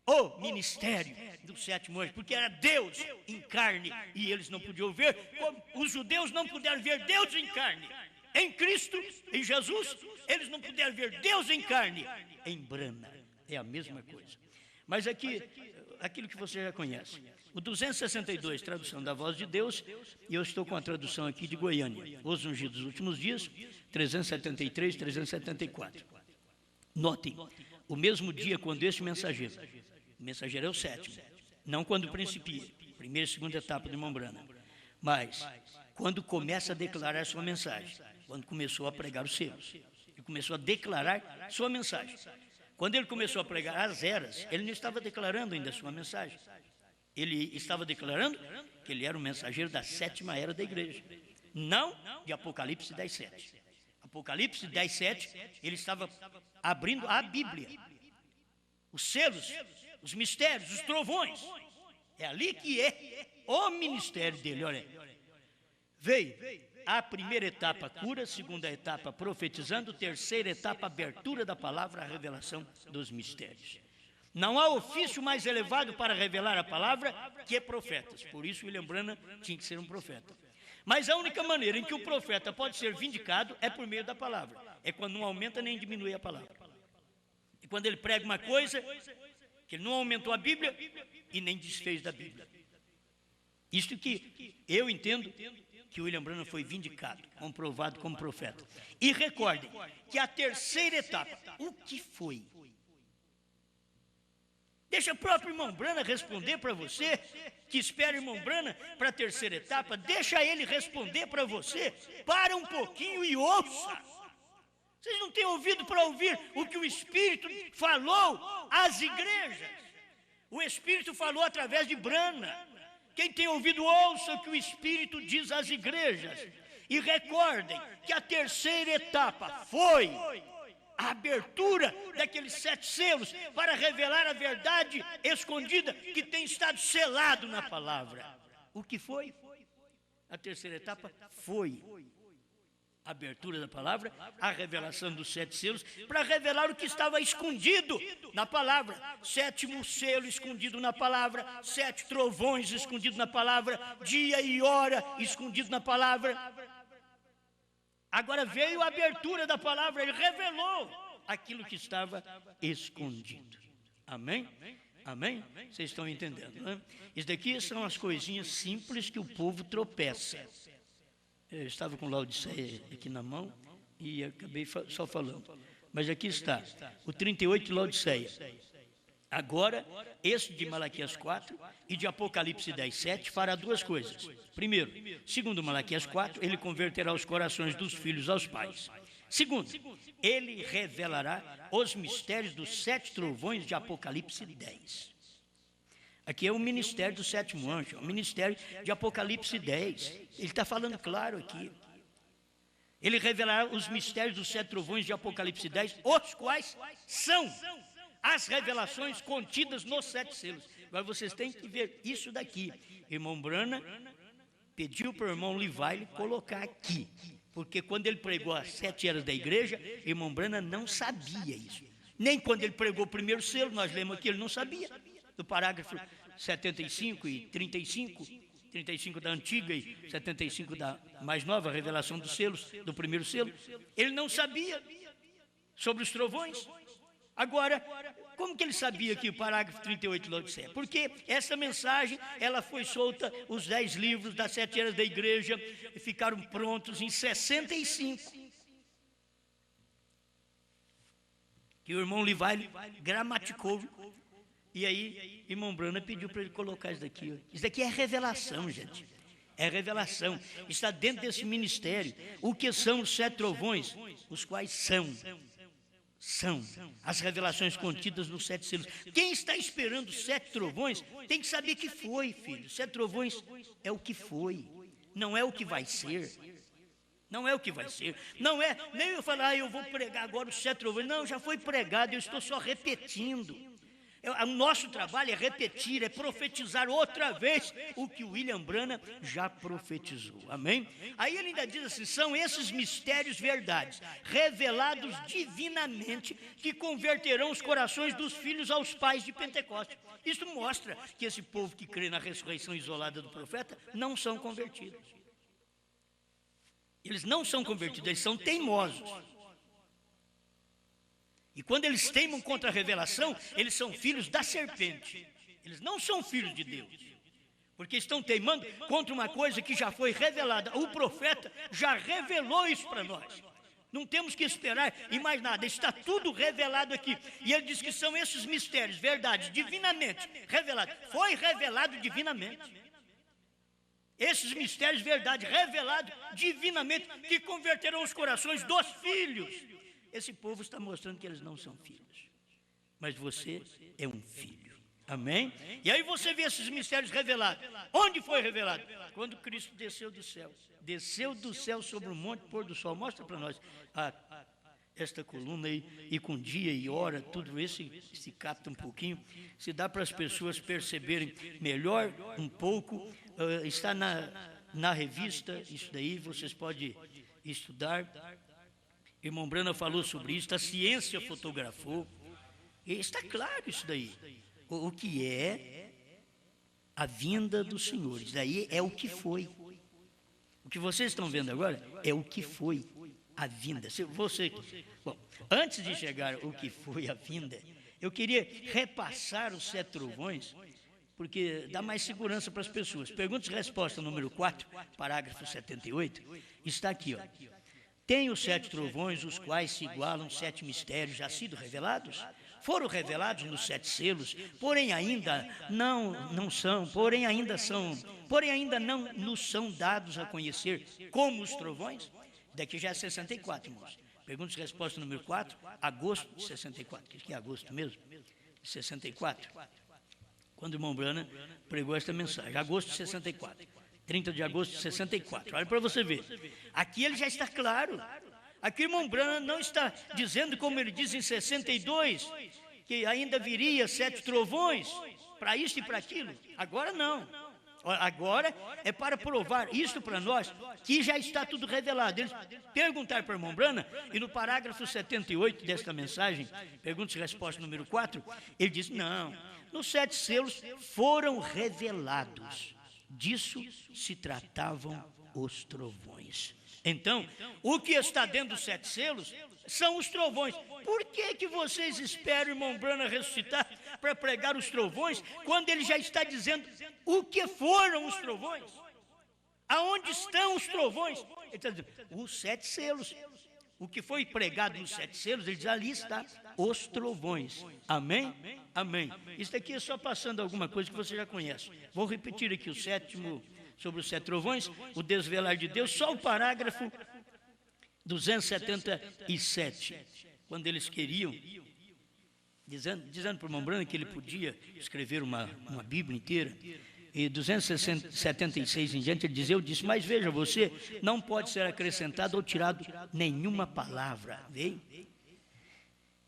o ministério do 7º anjo, porque era Deus em carne e eles não podiam ver, como os judeus não puderam ver Deus em carne. Em Cristo, em Jesus, eles não puderam ver Deus em carne. Em Brana, é a mesma coisa. Mas aqui, aquilo que você já conhece. O 262, tradução da Voz de Deus, e eu estou com a tradução aqui de Goiânia. Os Ungidos dos Últimos Dias, 373, 374. Notem, o mesmo dia quando este mensageiro, o mensageiro é o 7º, Não quando principia, primeira e segunda etapa do irmão Branham, mas quando começa a declarar a sua mensagem, quando começou a pregar os selos. Ele começou a declarar sua mensagem. Quando ele começou a pregar as eras, ele não estava declarando ainda a sua mensagem. Ele estava declarando que ele era o mensageiro da 7ª era da igreja, não de Apocalipse 10:7. Apocalipse 10:7, ele estava abrindo a Bíblia, os selos, os mistérios, os trovões. É ali que é o ministério dele. Olha, veio a primeira etapa, cura; segunda etapa, profetizando; terceira etapa, abertura da palavra, a revelação dos mistérios. Não há ofício mais elevado para revelar a palavra que profetas. Por isso, William Branham tinha que ser um profeta. Mas a única maneira em que o profeta pode ser vindicado é por meio da palavra. É quando não aumenta nem diminui a palavra. E quando ele prega uma coisa, que ele não aumentou a Bíblia e nem desfez da Bíblia. Isto que eu entendo que William Branham foi vindicado, comprovado como profeta. E recordem que a terceira etapa, o que foi? Deixa o próprio irmão Branham responder para você, que espera o irmão Branham para a terceira etapa. Deixa ele responder para você. Para um pouquinho e ouça. Vocês não têm ouvido para ouvir o que o Espírito falou às igrejas? O Espírito falou através de Branham. Quem tem ouvido, ouça o que o Espírito diz às igrejas. E recordem que a terceira etapa foi a abertura daqueles 7 selos para revelar a verdade escondida que tem estado selado na palavra. O que foi? A terceira etapa foi a abertura da palavra, a revelação dos 7 selos, para revelar o que estava escondido na palavra. 7º selo escondido na palavra, 7 trovões escondidos na palavra, dia e hora escondido na palavra. Agora veio a abertura da palavra, ele revelou aquilo que estava escondido. Amém? Amém? Vocês estão entendendo, né? Isso daqui são as coisinhas simples que o povo tropeça. Eu estava com Laodiceia aqui na mão e acabei só falando. Mas aqui está, o 38 de Laodiceia. Agora, esse de Malaquias 4 e de Apocalipse 10:7 fará 2 coisas. Primeiro, segundo Malaquias 4, ele converterá os corações dos filhos aos pais. Segundo, ele revelará os mistérios dos 7 trovões de Apocalipse 10. Aqui é o ministério do 7º anjo, é o ministério de Apocalipse 10. Ele está falando claro aqui. Ele revelará os mistérios dos 7 trovões de Apocalipse 10, os quais são as revelações contidas nos 7 selos. Agora vocês têm que ver isso daqui. Irmão Branham pediu para o irmão Levi colocar aqui, porque quando ele pregou as 7 eras da igreja, irmão Branham não sabia isso. Nem quando ele pregou o primeiro selo, nós lemos aqui, ele não sabia. Do parágrafo 75 e 35 da antiga e 75 da mais nova, revelação dos selos, do primeiro selo, ele não sabia sobre os trovões. Agora, como que ele sabia que o parágrafo 38 de Laodiceia? Porque essa mensagem, ela foi solta, os 10 livros das 7 eras da igreja ficaram prontos em 65. Que o irmão Levi gramaticou. E aí, irmão Branham pediu para ele colocar isso daqui. Isso daqui é revelação, gente. É revelação. Está dentro desse ministério. O que são os 7 trovões? Os quais são as revelações contidas nos 7 selos. Quem está esperando os 7 trovões tem que saber que foi, filho. 7 trovões é o que foi, não é o que vai ser. Não é o que vai ser. Não é, nem eu falar, eu vou pregar agora os 7 trovões. Não, já foi pregado, eu estou só repetindo. O nosso trabalho é repetir, é profetizar outra vez o que William Branham já profetizou. Amém? Aí ele ainda diz assim, são esses mistérios verdades, revelados divinamente, que converterão os corações dos filhos aos pais de Pentecostes. Isso mostra que esse povo que crê na ressurreição isolada do profeta não são convertidos. Eles não são convertidos, eles são teimosos. E quando eles teimam contra a revelação, eles são filhos da serpente. Eles não são filhos de Deus. Porque estão teimando contra uma coisa que já foi revelada. O profeta já revelou isso para nós. Não temos que esperar em mais nada, está tudo revelado aqui. E ele diz que são esses mistérios, verdades, divinamente revelados. Foi revelado divinamente. Esses mistérios, verdade, revelados divinamente, que converterão os corações dos filhos. Esse povo está mostrando que eles não são filhos, mas você é um filho. Amém? E aí você vê esses mistérios revelados. Onde foi revelado? Quando Cristo desceu do céu. Desceu do céu sobre o monte pôr do sol. Mostra para nós esta coluna aí, e com dia e hora, tudo isso se capta um pouquinho. Se dá para as pessoas perceberem melhor um pouco. Está na revista, isso daí, vocês podem estudar. Irmão Brana falou sobre isso, a ciência fotografou. E está claro isso daí. O que é a vinda do Senhor. Isso daí é o que foi. O que vocês estão vendo agora é o que foi a vinda. Bom, antes de chegar o que foi a vinda, eu queria repassar os 7 trovões, porque dá mais segurança para as pessoas. Perguntas e resposta número 4, parágrafo 78, está aqui, ó. Tem os 7 trovões, os quais se igualam 7 mistérios já sido revelados? Foram revelados nos 7 selos, porém ainda não são, porém ainda não nos são dados a conhecer como os trovões. Daqui já é 64, irmãos. Perguntas e resposta número 4, agosto de 64. O que é agosto mesmo? 64. Quando o irmão Brana pregou esta mensagem, agosto de 64. 30 de agosto de 64. Olha para você ver. Aqui ele já está claro. Aqui o irmão Brana não está dizendo, como ele diz em 62, que ainda viria 7 trovões para isso e para aquilo. Agora não. Agora é para provar isso para nós, que já está tudo revelado. Eles perguntaram para o irmão Brana, e no parágrafo 78 desta mensagem, perguntas e resposta número 4, ele diz, não, nos 7 selos foram revelados. Disso se tratavam os trovões. Então, o que está dentro dos 7 selos são os trovões. Por que vocês esperam, irmão Brana, ressuscitar para pregar os trovões, quando ele já está dizendo o que foram os trovões? Aonde estão os trovões? Ele está dizendo, os 7 selos. O que foi pregado nos 7 selos, ele diz, ali está os trovões. Amém? Amém. Isso aqui é só passando alguma coisa que você já conhece. Vou repetir aqui o 7º, sobre os 7 trovões, o desvelar de Deus, só o parágrafo 277, quando eles queriam, dizendo para o irmão Brana que ele podia escrever uma Bíblia inteira, e 276 em diante, ele diz, eu disse, mas veja você, não pode ser acrescentado ou tirado nenhuma palavra, veio?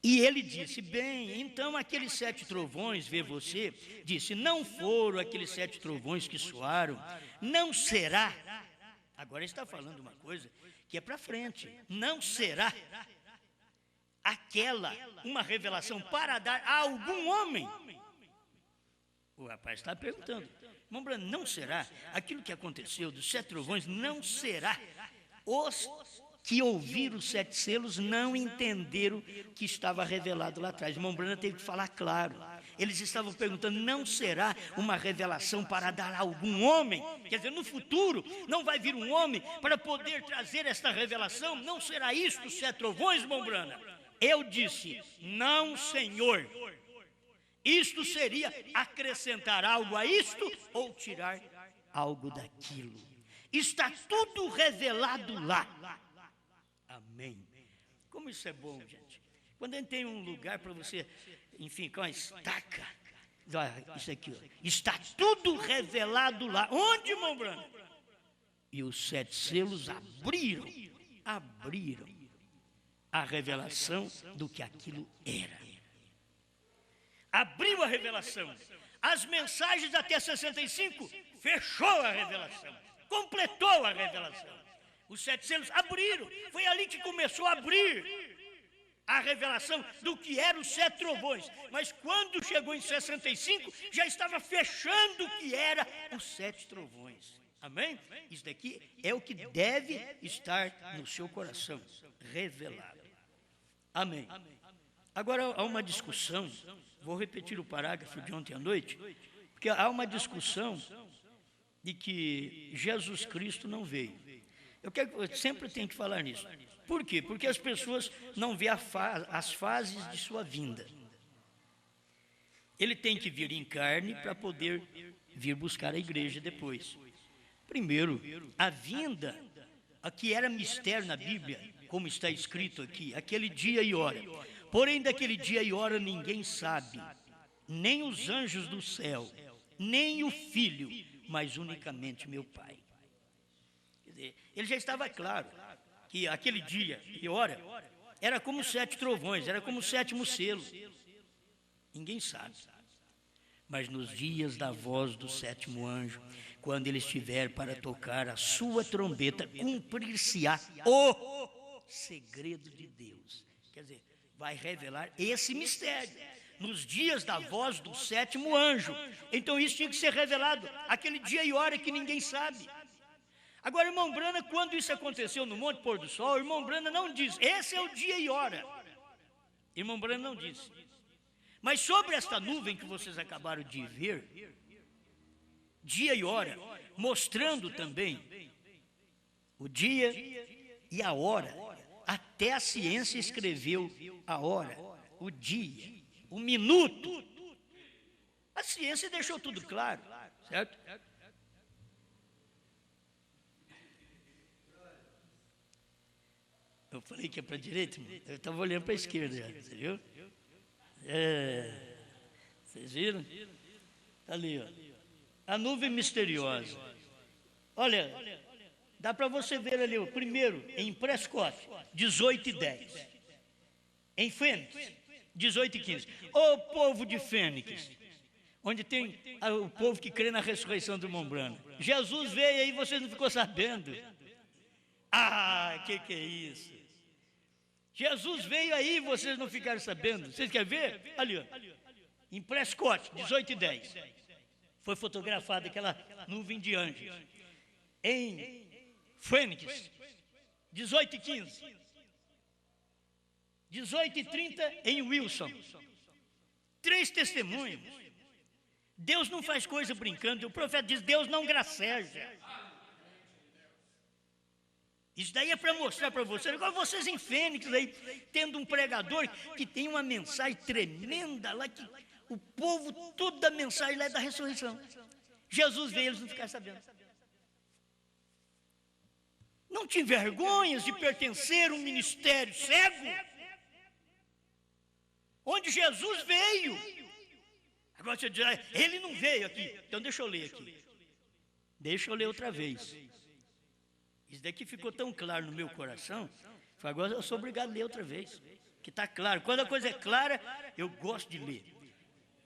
E ele disse, bem, então aqueles 7 trovões, vê você, disse, não foram aqueles 7 trovões que soaram, não será, agora ele está falando uma coisa que é para frente, não será uma revelação para dar a algum homem. O rapaz está perguntando, irmão Brana, não será aquilo que aconteceu dos 7 trovões, não será os que ouviram os 7 selos não entenderam que estava revelado lá atrás. O irmão Brana teve que falar claro. Eles estavam perguntando, não será uma revelação para dar a algum homem? Quer dizer, no futuro não vai vir um homem para poder trazer esta revelação? Não será isto os 7 trovões, irmão Brana? Eu disse, não, Senhor. Isto seria acrescentar algo a isto ou tirar algo daquilo. Está tudo revelado lá. Amém. Como isso é bom, gente. Quando a gente tem um lugar para você, enfim, com a estaca, isso aqui, ó, está tudo revelado lá. Onde, irmão Brana? E os 7 selos abriram a revelação do que aquilo era. Abriu a revelação. As mensagens até 65 fechou a revelação, completou a revelação. Os 7 selos abriram, foi ali que começou a abrir a revelação do que eram os 7 trovões. Mas quando chegou em 65, já estava fechando o que era os 7 trovões. Amém? Isso daqui é o que deve estar no seu coração, revelado. Amém. Agora há uma discussão, vou repetir o parágrafo de ontem à noite, porque há uma discussão de que Jesus Cristo não veio. Eu sempre tenho que falar nisso. Por quê? Porque as pessoas não veem as fases de sua vinda. Ele tem que vir em carne para poder vir buscar a igreja depois. Primeiro, a vinda, a que era mistério na Bíblia, como está escrito aqui, aquele dia e hora. Porém, daquele dia e hora ninguém sabe, nem os anjos do céu, nem o Filho, mas unicamente meu Pai. Quer dizer, ele já estava claro que aquele dia e hora era como 7 trovões, era como o 7º selo. Ninguém sabe. Mas nos dias da voz do 7º anjo, quando ele estiver para tocar a sua trombeta, cumprir-se-á o segredo de Deus. Quer dizer, vai revelar esse mistério nos dias da voz do 7º anjo. Então isso tinha que ser revelado aquele dia e hora que ninguém sabe. Agora, irmão Brana, quando isso aconteceu no Monte Pôr do Sol, irmão Brana não diz, esse é o dia e hora. Irmão Brana não disse. Mas sobre esta nuvem que vocês acabaram de ver, dia e hora, mostrando também o dia e a hora. Até a ciência escreveu a hora, o dia, o minuto. A ciência deixou tudo claro, certo? Eu falei que é para a direita, eu estava olhando para a esquerda, você viu? Vocês viram? Ali, ó. A nuvem misteriosa. Olha, dá para você ver ali, o primeiro, em Prescott, 18:10. Em Fênix, 18:15. Ô povo de Fênix, onde tem o povo que crê na ressurreição do irmão Brana. Jesus veio aí, vocês não ficou sabendo. Ah, que é isso? Jesus veio aí, vocês não ficaram sabendo. Vocês querem ver? Ali, ó. Em Prescott, 18:10. Foi fotografada aquela nuvem de anjos. Em Fênix, 18:15. 18:30 em Wilson. 3 testemunhos. Deus não faz coisa brincando. O profeta diz, Deus não graceja. Isso daí é para mostrar para vocês. Agora vocês em Fênix aí, tendo um pregador que tem uma mensagem tremenda lá, que o povo, toda a mensagem lá é da ressurreição. Jesus veio, eles não ficaram sabendo. Não te envergonhas de pertencer a um ministério cego? Onde Jesus veio. Agora você diz, ele não veio aqui. Então deixa eu ler aqui. Deixa eu ler outra vez. Isso daqui ficou tão claro no meu coração, agora eu sou obrigado a ler outra vez, que está claro. Quando a coisa é clara, eu gosto de ler.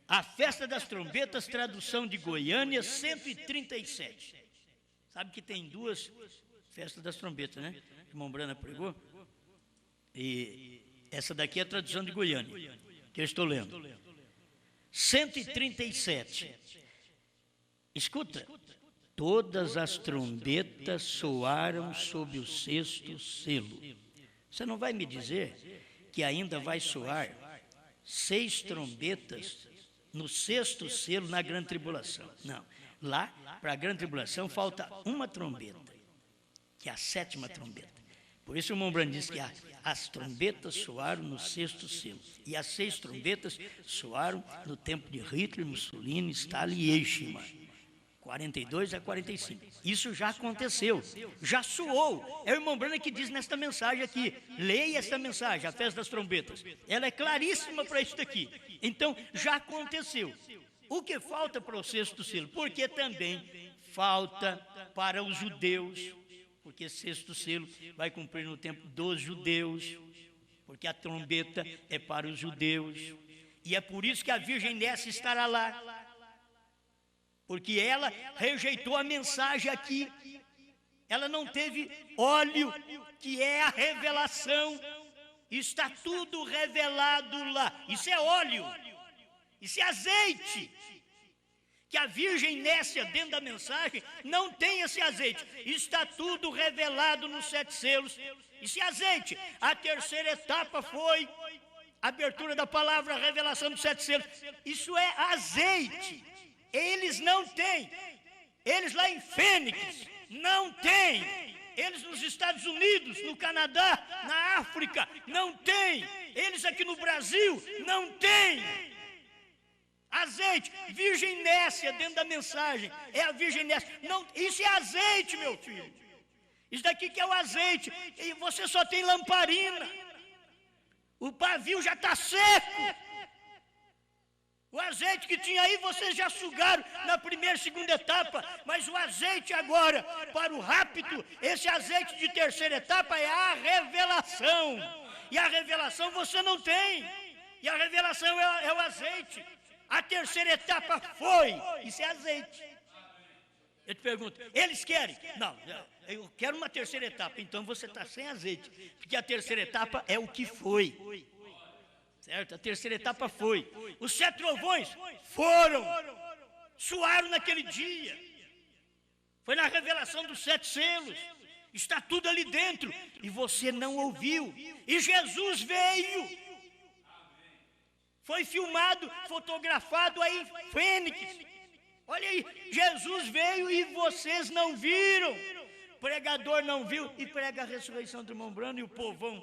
A Festa das Trombetas, tradução de Goiânia, 137. Sabe que tem 2 festas das trombetas, né? O irmão Brana pregou. E essa daqui é a tradução de Goiânia, que eu estou lendo. 137. Escuta. Todas as trombetas soaram sob o 6º selo. Você não vai me dizer que ainda vai soar 6 trombetas no 6º selo na grande tribulação. Não. Lá, para a grande tribulação, falta uma trombeta, que é a 7ª trombeta. Por isso o irmão Brando diz que as trombetas soaram no 6º selo. E as 6 trombetas soaram no tempo de Hitler, Mussolini, Stalin e Eichmann. 42 a 45. Isso já aconteceu, já soou. É o irmão Brana que diz nesta mensagem aqui. Leia esta mensagem, a Festa das Trombetas. Ela é claríssima para isso daqui. Então, já aconteceu. O que falta para o 6º selo? Porque também falta para os judeus. Porque 6º selo vai cumprir no tempo dos judeus. Porque a trombeta é para os judeus. E é por isso que a Virgem Nessa estará lá. Porque ela rejeitou a mensagem aqui. Ela não teve óleo, que é a revelação. Está tudo revelado lá. Isso é óleo. Isso é azeite. Que a Virgem Nécia, dentro da mensagem, não tem esse azeite. Está tudo revelado nos 7 selos. Isso é azeite. A terceira etapa foi a abertura da palavra, a revelação dos 7 selos. Isso é azeite. Eles não têm. Eles lá em Fênix não têm Eles nos Estados Unidos, no Canadá, na África, não tem. Eles aqui no Brasil, não tem. Azeite, virgem nécia dentro da mensagem. É a virgem nécia. Não, isso é azeite, meu filho. Isso daqui que é o azeite. E você só tem lamparina. O pavio já está seco. O azeite que tinha aí, vocês já sugaram na primeira e segunda etapa. Mas o azeite agora, para o rápido, esse azeite de terceira etapa é a revelação. E a revelação você não tem. E a revelação é o azeite. A terceira etapa foi. Isso é azeite. Eu te pergunto, eles querem? Não, eu quero uma terceira etapa. Então você está sem azeite. Porque a terceira etapa é o que foi. Certo? A terceira etapa foi. Os 7 trovões foram. Soaram naquele dia. Foi na revelação dos 7 selos. Está tudo ali dentro. E você não ouviu. E Jesus veio. Foi filmado, fotografado aí em Fênix. Olha aí, Jesus veio e vocês não viram. O pregador não viu e prega a ressurreição do irmão Brano e o povão.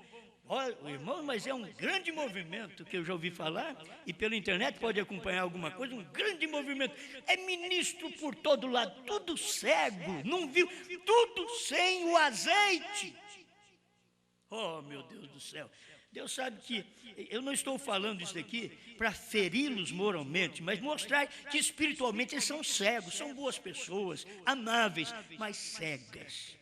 Olha, irmão, mas é um grande movimento que eu já ouvi falar, e pela internet pode acompanhar alguma coisa, um grande movimento. É ministro por todo lado, tudo cego, não viu, tudo sem o azeite. Oh, meu Deus do céu. Deus sabe que eu não estou falando isso aqui para feri-los moralmente, mas mostrar que espiritualmente eles são cegos, são boas pessoas, amáveis, mas cegas.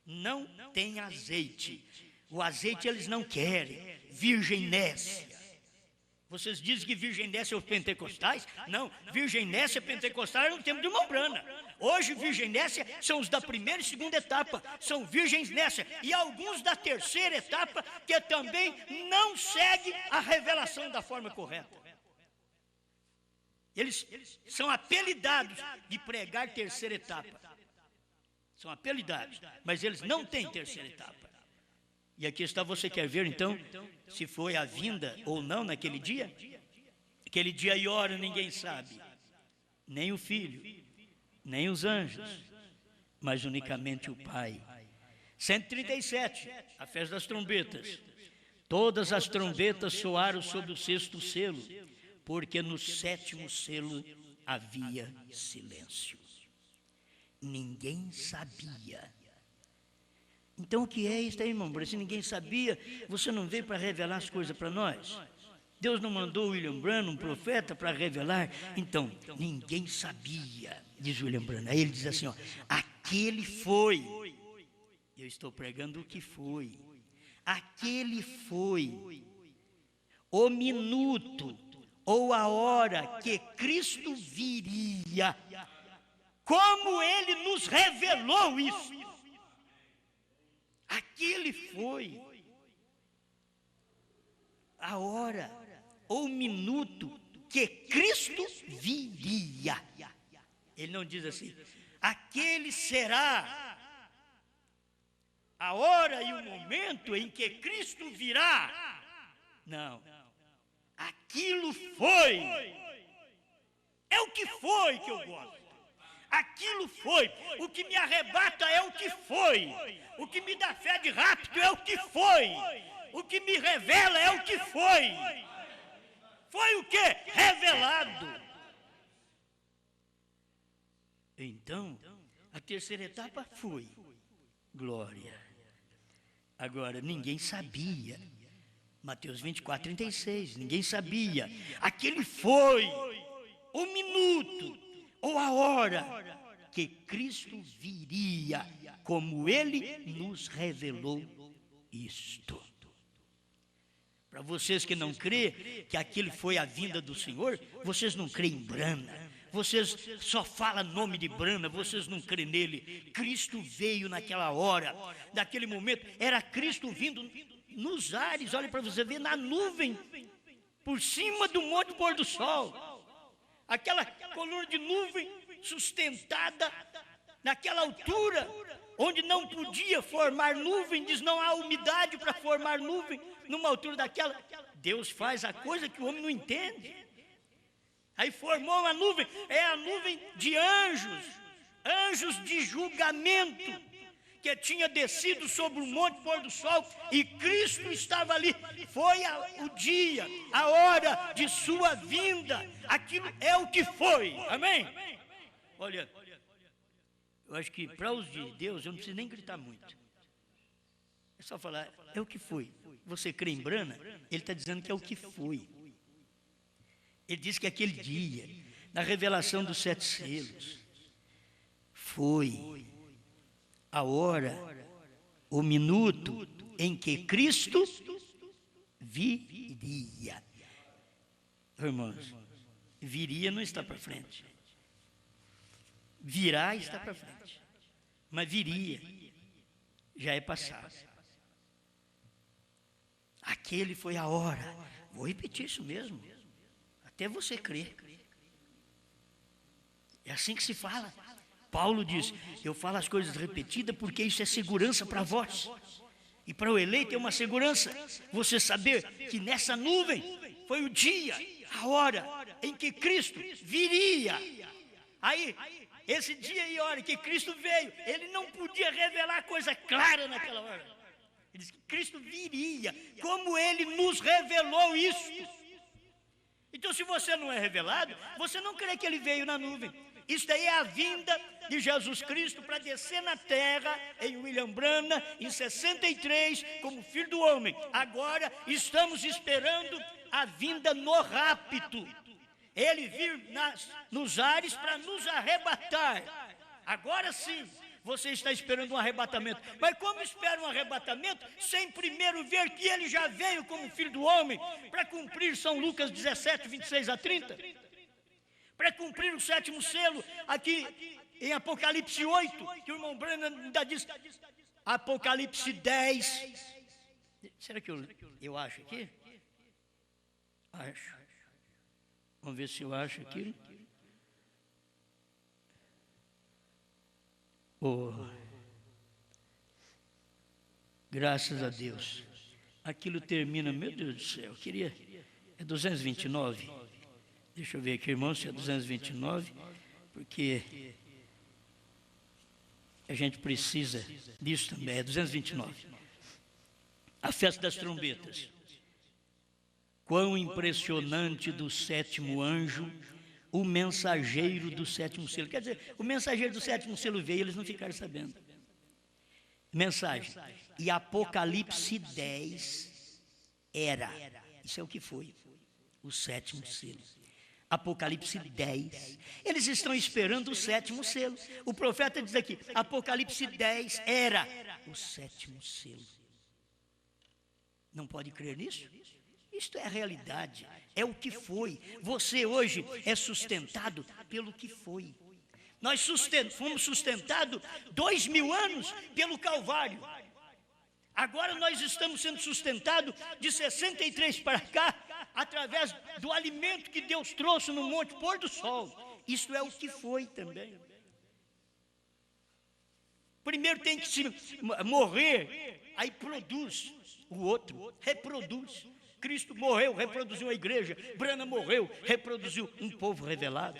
Não tem azeite. O azeite eles não querem. Virgem nécia. Vocês dizem que virgem nécia é os pentecostais? Não, virgem nécia pentecostal é no tempo de irmão Brana. Hoje, virgem nécia são os da primeira e segunda etapa, são virgens nécia. E alguns da terceira etapa que também não seguem a revelação da forma correta. Eles são apelidados de pregar terceira etapa. São apelidados, mas eles não têm terceira etapa. E aqui está, você quer ver então, se foi a vinda ou não naquele dia? Aquele dia e hora ninguém sabe, nem o Filho, nem os anjos, mas unicamente o Pai. 137, a festa das trombetas. Todas as trombetas soaram sobre o 6º selo, porque no 7º selo havia silêncio. Ninguém sabia. Então o que é isso aí, irmão? Se ninguém sabia, você não veio para revelar as coisas para nós? Deus não mandou William Branham, um profeta, para revelar? Então, ninguém sabia, diz William Branham. Aí ele diz assim, ó, aquele foi. Eu estou pregando o que foi. Aquele foi o minuto ou a hora que Cristo viria. Como Ele nos revelou isso. Aquele foi a hora ou minuto que Cristo viria. Ele não diz assim, aquele será a hora e o momento em que Cristo virá. Não, aquilo foi. É o que foi que eu gosto. Aquilo foi. O que me arrebata é o que foi. O que me dá fé de rápido é o que foi. O que me revela é o que foi. Foi o quê? Revelado. Então, a terceira etapa foi. Glória. Agora, ninguém sabia. Mateus 24, 36. Ninguém sabia. Aquele foi o minuto ou a hora que Cristo viria, como Ele nos revelou isto. Para vocês que não crêem que aquilo foi a vinda do Senhor, vocês não creem em Brana, vocês só falam nome de Brana, vocês não creem nele. Cristo veio naquela hora, naquele momento, era Cristo vindo nos ares, olha para você ver, na nuvem, por cima do monte pôr do sol. Aquela coluna de nuvem sustentada naquela altura, onde não podia formar nuvem, diz não há umidade para formar nuvem, numa altura daquela. Deus faz a coisa que o homem não entende. Aí formou uma nuvem, é a nuvem de anjos, anjos de julgamento, que tinha descido sobre o monte pôr do sol e Cristo estava ali. Foi o dia, a hora de sua vinda. Aquilo é o que foi. Amém? Olha, eu acho que para os de Deus eu não preciso nem gritar muito. É só falar, é o que foi. Você crê em Brana? Ele está dizendo que é o que foi. Ele diz que aquele dia, na revelação dos 7 selos, foi a hora, o minuto em que Cristo viria. Irmãos, viria não está para frente. Virá está para frente. Mas viria já é passado. Aquele foi a hora. Vou repetir isso mesmo, até você crer. É assim que se fala. Paulo diz, eu falo as coisas repetidas porque isso é segurança para vós. E para o eleito é uma segurança. Você saber que nessa nuvem foi o dia, a hora em que Cristo viria. Aí, esse dia e hora que Cristo veio, ele não podia revelar coisa clara naquela hora. Ele diz que Cristo viria, como ele nos revelou isso. Então, se você não é revelado, você não crê que ele veio na nuvem. Isso daí é a vinda de Jesus Cristo para descer na terra, em William Branham, em 63, como Filho do Homem. Agora estamos esperando a vinda no rapto. Ele vir nos ares para nos arrebatar. Agora sim, você está esperando um arrebatamento. Mas como espera um arrebatamento, sem primeiro ver que ele já veio como Filho do Homem, para cumprir São Lucas 17, 26 a 30? Para cumprir o 7º selo, aqui em Apocalipse 8, que o irmão Branham ainda diz, Apocalipse 10. Será que eu acho aqui? Acho. Vamos ver se eu acho aquilo. Oh, graças a Deus. Aquilo termina, meu Deus do céu, eu queria. É 229. Deixa eu ver aqui, irmão, se é 229, porque a gente precisa disso também. É 229. A festa das trombetas. Quão impressionante do 7º anjo, o mensageiro do 7º selo. Quer dizer, o mensageiro do 7º selo veio, eles não ficaram sabendo. Mensagem. E Apocalipse 10 era. Isso é o que foi. O 7º selo. Apocalipse 10. Eles estão esperando o 7º selo. O profeta diz aqui, Apocalipse 10 era o 7º selo. Não pode crer nisso? Isto é a realidade, é o que foi. Você hoje é sustentado pelo que foi. Nós fomos sustentados 2000 anos pelo Calvário. Agora nós estamos sendo sustentados de 63 para cá, através do alimento que Deus trouxe no Monte Pôr do Sol. Isto é o que foi também. Primeiro tem que se morrer, aí produz o outro, reproduz. Cristo morreu, reproduziu a igreja. Branham morreu, reproduziu um povo revelado.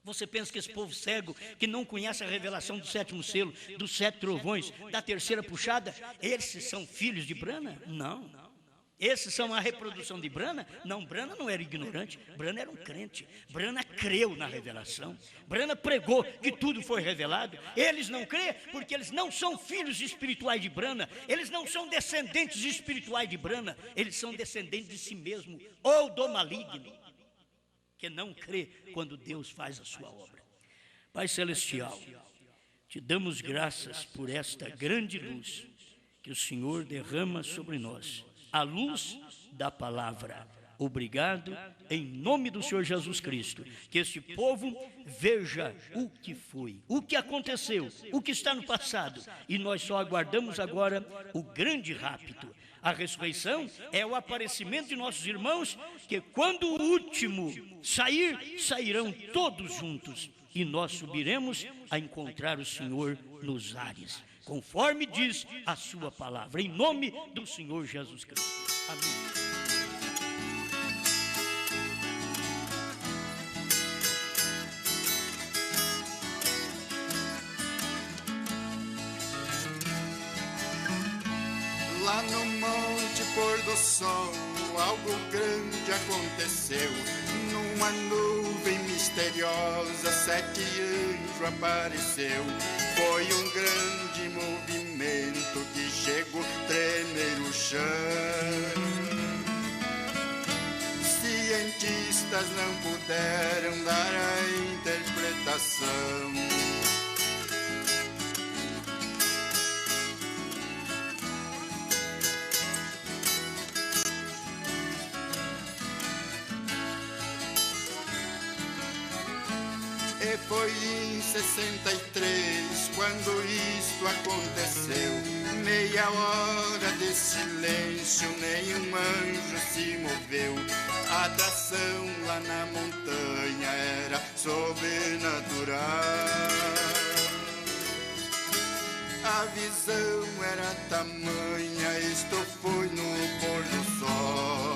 Você pensa que esse povo cego, que não conhece a revelação do 7º selo, dos 7 trovões, da 3ª puxada, esses são filhos de Branham? Não. Esses são a reprodução de Branham? Não, Branham não era ignorante, Branham era um crente. Branham creu na revelação. Branham pregou que tudo foi revelado. Eles não crêem porque eles não são filhos espirituais de Branham. Eles não são descendentes espirituais de Branham. Eles são descendentes de si mesmo ou do maligno, que não crê quando Deus faz a sua obra. Pai Celestial, te damos graças por esta grande luz que o Senhor derrama sobre nós. A luz da palavra. Obrigado, em nome do Senhor Jesus Cristo, que este povo veja o que foi, o que aconteceu, o que está no passado, e nós só aguardamos agora o grande rapto. A ressurreição é o aparecimento de nossos irmãos, que quando o último sair, sairão todos juntos, e nós subiremos a encontrar o Senhor nos ares, conforme diz a sua palavra, em nome do Senhor Jesus Cristo. Amém. Lá no monte pôr do sol, algo grande aconteceu. Numa nuvem misteriosa, 7 anjos apareceu. Foi um grande movimento que chegou a tremer o chão. Cientistas não puderam dar a interpretação. E foi em 63 quando isto aconteceu. Meia hora de silêncio, nenhum anjo se moveu. A atração lá na montanha era sobrenatural. A visão era tamanha, isto foi no pôr do sol.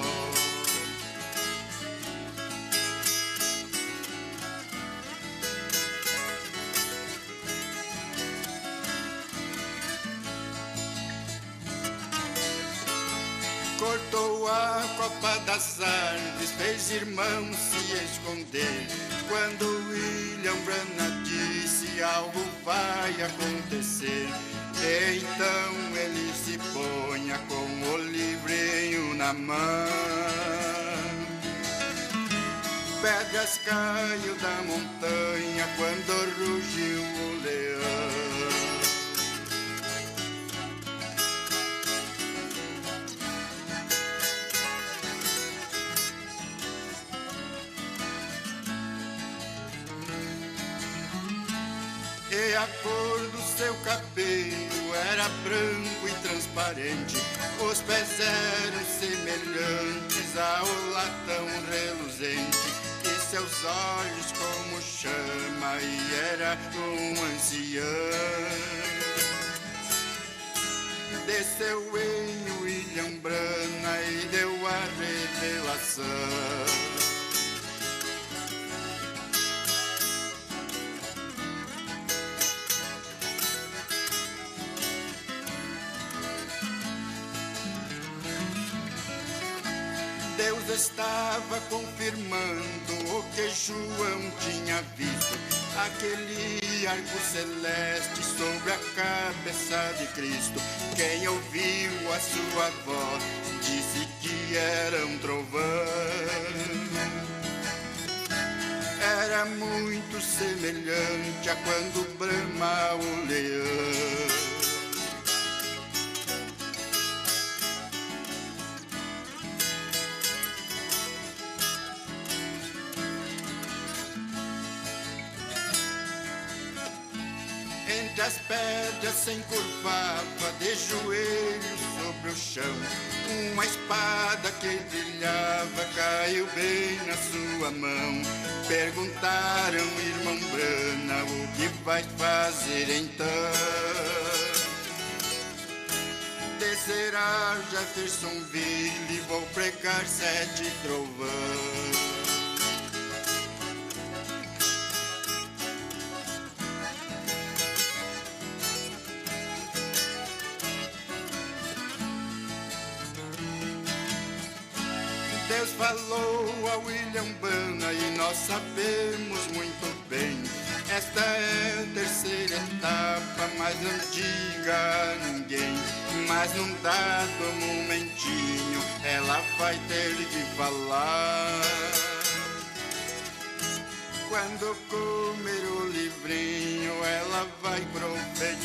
Cortou a copa das árvores, fez irmãos se esconder. Quando William Branagh disse algo vai acontecer, então ele se ponha com o livrinho na mão. Pedras caiu da montanha quando rugiu o leão. E a cor do seu cabelo era branco e transparente. Os pés eram semelhantes ao latão reluzente. E seus olhos como chama, e era um ancião. Desceu em William Branagh e deu a revelação. Deus estava confirmando o que João tinha visto. Aquele arco celeste sobre a cabeça de Cristo. Quem ouviu a sua voz disse que era um trovão. Era muito semelhante a quando brama o leão. Entre as pedras se encurvava de joelhos sobre o chão. Uma espada que brilhava caiu bem na sua mão. Perguntaram, irmão Branagh, o que vai fazer então? Descer a Jeffersonville e vou pregar 7 trovões. Deus falou a William Branagh e nós sabemos muito bem. Esta é a terceira etapa, mas não diga a ninguém. Mas num dado momentinho ela vai ter que falar. Quando comer o livrinho ela vai profetizar.